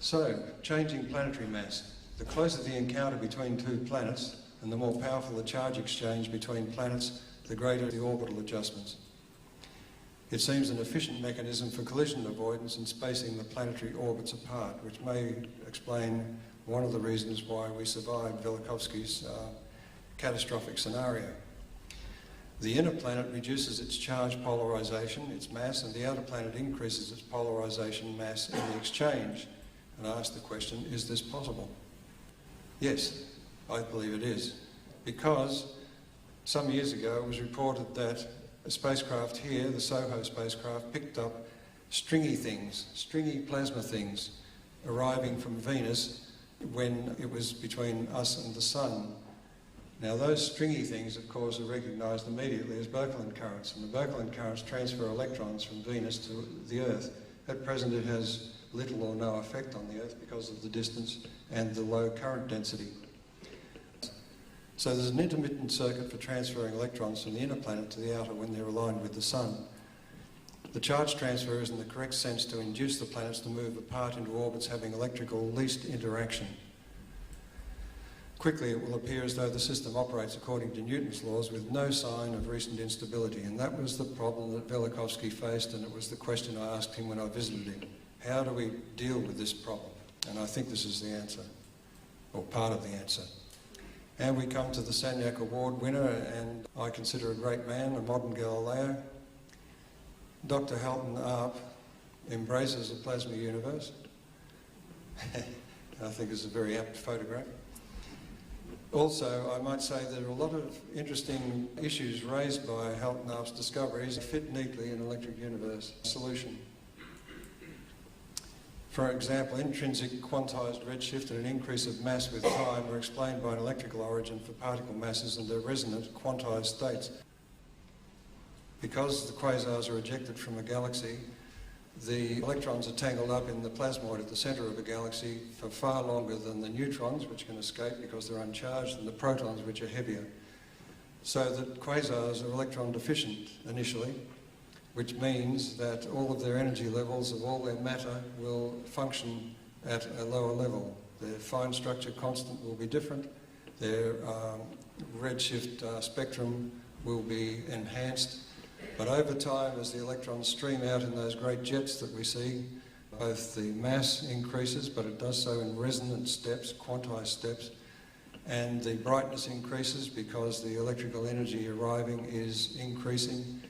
So, changing planetary mass. The closer the encounter between two planets, and the more powerful the charge exchange between planets, the greater the orbital adjustments. It seems an efficient mechanism for collision avoidance and spacing the planetary orbits apart, which may explain one of the reasons why we survived Velikovsky's catastrophic scenario. The inner planet reduces its charge polarization, its mass, and the outer planet increases its polarization mass in the exchange. And I ask the question, is this possible? Yes, I believe it is. Because some years ago it was reported that a spacecraft here, the SOHO spacecraft, picked up stringy things, stringy plasma things, arriving from Venus when it was between us and the Sun. Now those stringy things, of course, are recognised immediately as Birkeland currents, and the Birkeland currents transfer electrons from Venus to the Earth. At present it has little or no effect on the Earth because of the distance and the low current density. So there's an intermittent circuit for transferring electrons from the inner planet to the outer when they're aligned with the Sun. The charge transfer is in the correct sense to induce the planets to move apart into orbits having electrical least interaction. Quickly it will appear as though the system operates according to Newton's laws with no sign of recent instability, and that was the problem that Velikovsky faced, and it was the question I asked him when I visited him. How do we deal with this problem? And I think this is the answer, or part of the answer. And we come to the Sagnac Award winner, and I consider a great man, a modern Galileo. Dr. Halton Arp embraces a plasma universe. I think it's a very apt photograph. Also, I might say there are a lot of interesting issues raised by Halton Arp's discoveries that fit neatly in an electric universe solution. For example, intrinsic quantized redshift and an increase of mass with time are explained by an electrical origin for particle masses and their resonant quantized states. Because the quasars are ejected from a galaxy, the electrons are tangled up in the plasmoid at the centre of a galaxy for far longer than the neutrons, which can escape because they're uncharged, and the protons, which are heavier. So that quasars are electron deficient initially, which means that all of their energy levels of all their matter will function at a lower level. Their fine structure constant will be different, their redshift spectrum will be enhanced, but over time, as the electrons stream out in those great jets that we see, both the mass increases, but it does so in resonant steps, quantized steps, and the brightness increases because the electrical energy arriving is increasing.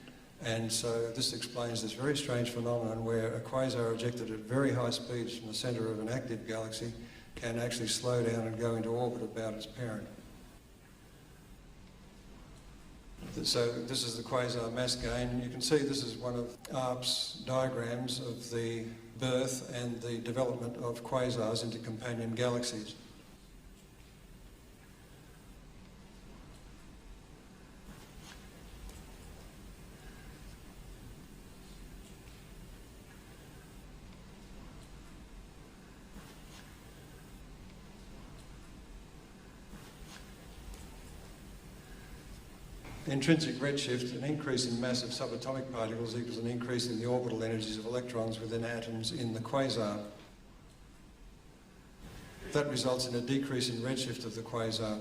And so this explains this very strange phenomenon where a quasar ejected at very high speeds from the centre of an active galaxy can actually slow down and go into orbit about its parent. So this is the quasar mass gain. You can see this is one of Arp's diagrams of the birth and the development of quasars into companion galaxies. Intrinsic redshift, an increase in mass of subatomic particles equals an increase in the orbital energies of electrons within atoms in the quasar. That results in a decrease in redshift of the quasar.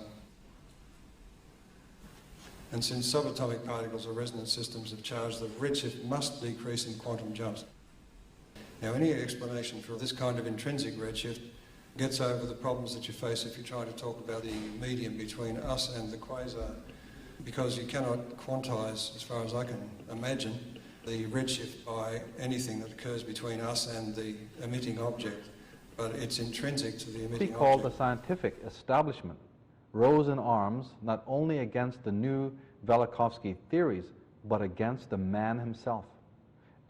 And since subatomic particles are resonant systems of charge, the redshift must decrease in quantum jumps. Now, any explanation for this kind of intrinsic redshift gets over the problems that you face if you're trying to talk about the medium between us and the quasar, because you cannot quantize, as far as I can imagine, the redshift by anything that occurs between us and the emitting object, but it's intrinsic to the emitting object. Called the scientific establishment rose in arms not only against the new Velikovsky theories, but against the man himself.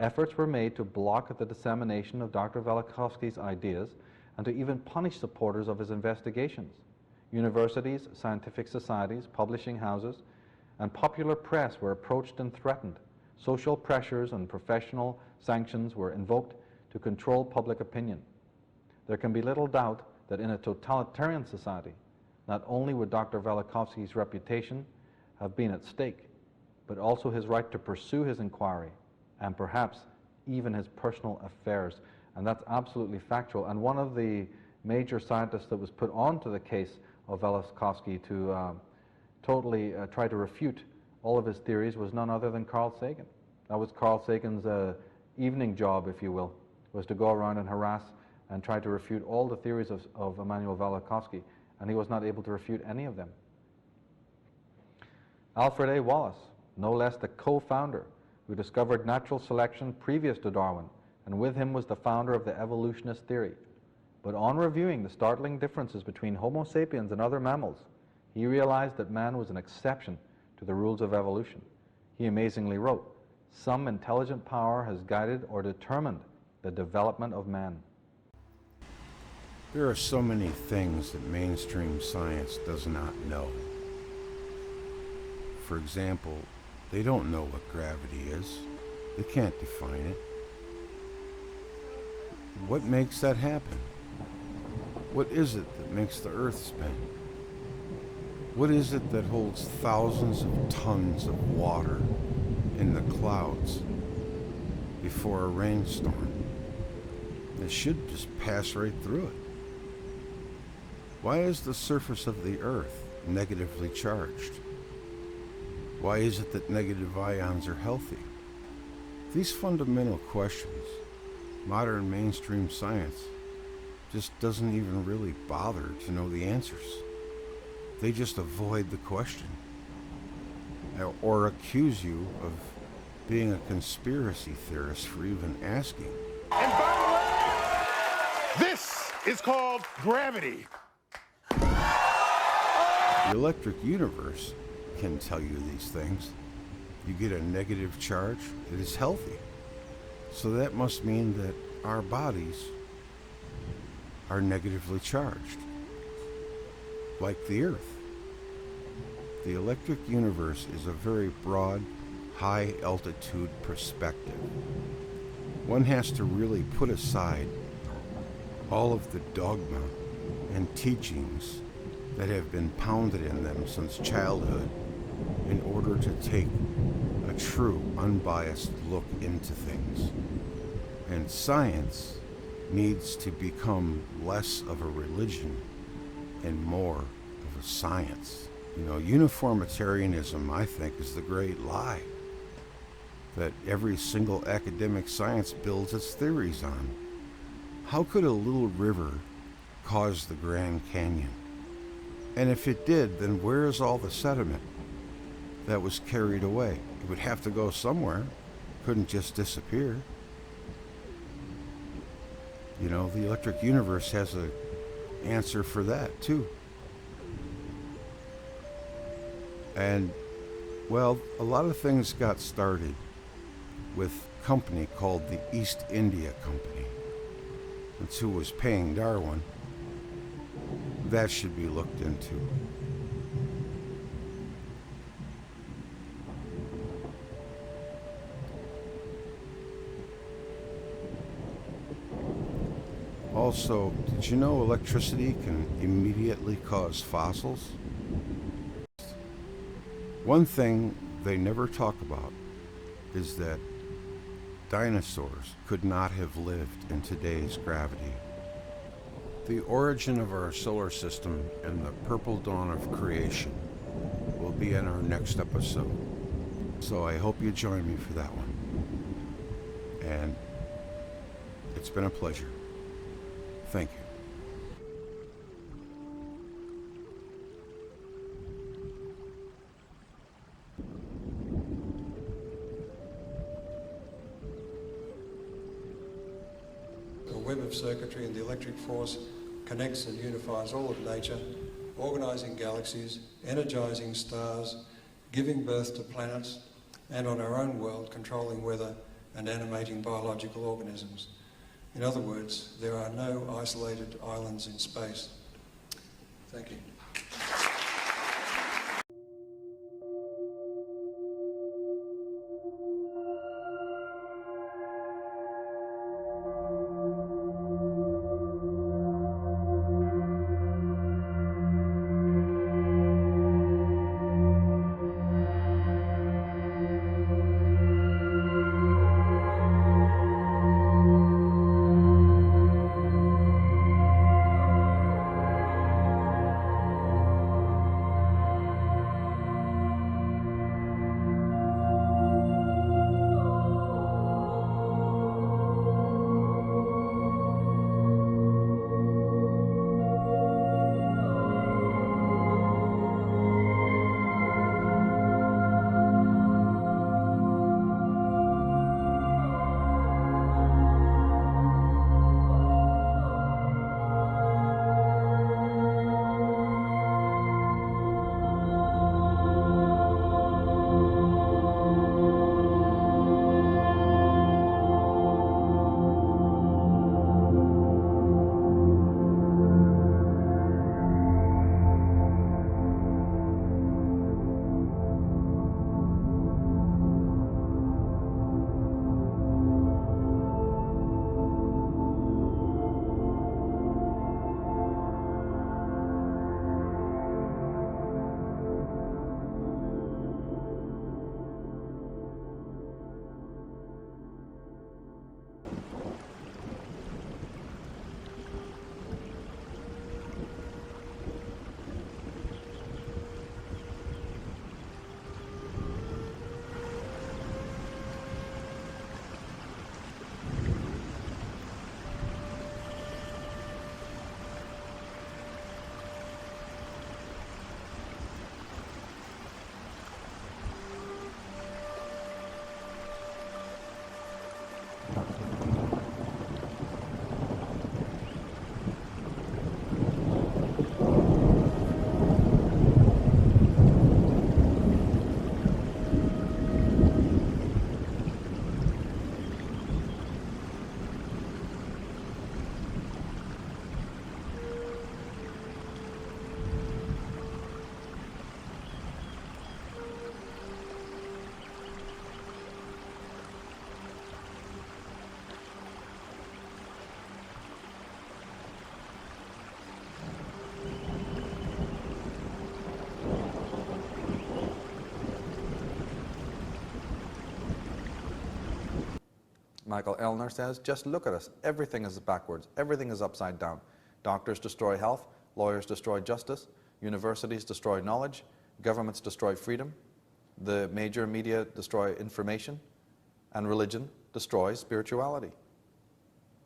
Efforts were made to block the dissemination of Dr. Velikovsky's ideas and to even punish supporters of his investigations. Universities, scientific societies, publishing houses, and popular press were approached and threatened. Social pressures and professional sanctions were invoked to control public opinion. There can be little doubt that in a totalitarian society, not only would Dr. Velikovsky's reputation have been at stake, but also his right to pursue his inquiry, and perhaps even his personal affairs. And that's absolutely factual. And one of the major scientists that was put onto the case of Velikovsky to totally try to refute all of his theories was none other than Carl Sagan. That was Carl Sagan's evening job, if you will, was to go around and harass and try to refute all the theories of Immanuel Velikovsky, and he was not able to refute any of them. Alfred A. Wallace, no less the co-founder, who discovered natural selection previous to Darwin, and with him was the founder of the evolutionist theory. But on reviewing the startling differences between Homo sapiens and other mammals, he realized that man was an exception to the rules of evolution. He amazingly wrote, "Some intelligent power has guided or determined the development of man." There are so many things that mainstream science does not know. for example, they don't know what gravity is. They can't define it. What makes that happen? What is it that makes the Earth spin? What is it that holds thousands of tons of water in the clouds before a rainstorm? It should just pass right through it. Why is the surface of the Earth negatively charged? Why is it that negative ions are healthy? These fundamental questions, modern mainstream science just doesn't even really bother to know the answers. They just avoid the question or accuse you of being a conspiracy theorist for even asking. And by the way, this is called gravity. The electric universe can tell you these things. You get a negative charge, it is healthy. So that must mean that our bodies are negatively charged, like the Earth. The electric universe is a very broad, high-altitude perspective. One has to really put aside all of the dogma and teachings that have been pounded in them since childhood in order to take a true, unbiased look into things. And science needs to become less of a religion and more of a science. You know, uniformitarianism, I think, is the great lie that every single academic science builds its theories on. How could a little river cause the Grand Canyon? And if it did, then where is all the sediment that was carried away? It would have to go somewhere. Couldn't just disappear. You know, the electric universe has an answer for that, too. And, well, a lot of things got started with a company called the East India Company. That's who was paying Darwin. That should be looked into. Also, did you know electricity can immediately cause fossils? One thing they never talk about is that dinosaurs could not have lived in today's gravity. The origin of our solar system and the purple dawn of creation will be in our next episode. So I hope you join me for that one. And it's been a pleasure. Thank you. A web of circuitry and the electric force connects and unifies all of nature, organising galaxies, energising stars, giving birth to planets, and on our own world, controlling weather and animating biological organisms. In other words, there are no isolated islands in space. Thank you. Michael Elner says, just look at us. Everything is backwards. Everything is upside down. Doctors destroy health. Lawyers destroy justice. Universities destroy knowledge. Governments destroy freedom. The major media destroy information. And religion destroys spirituality.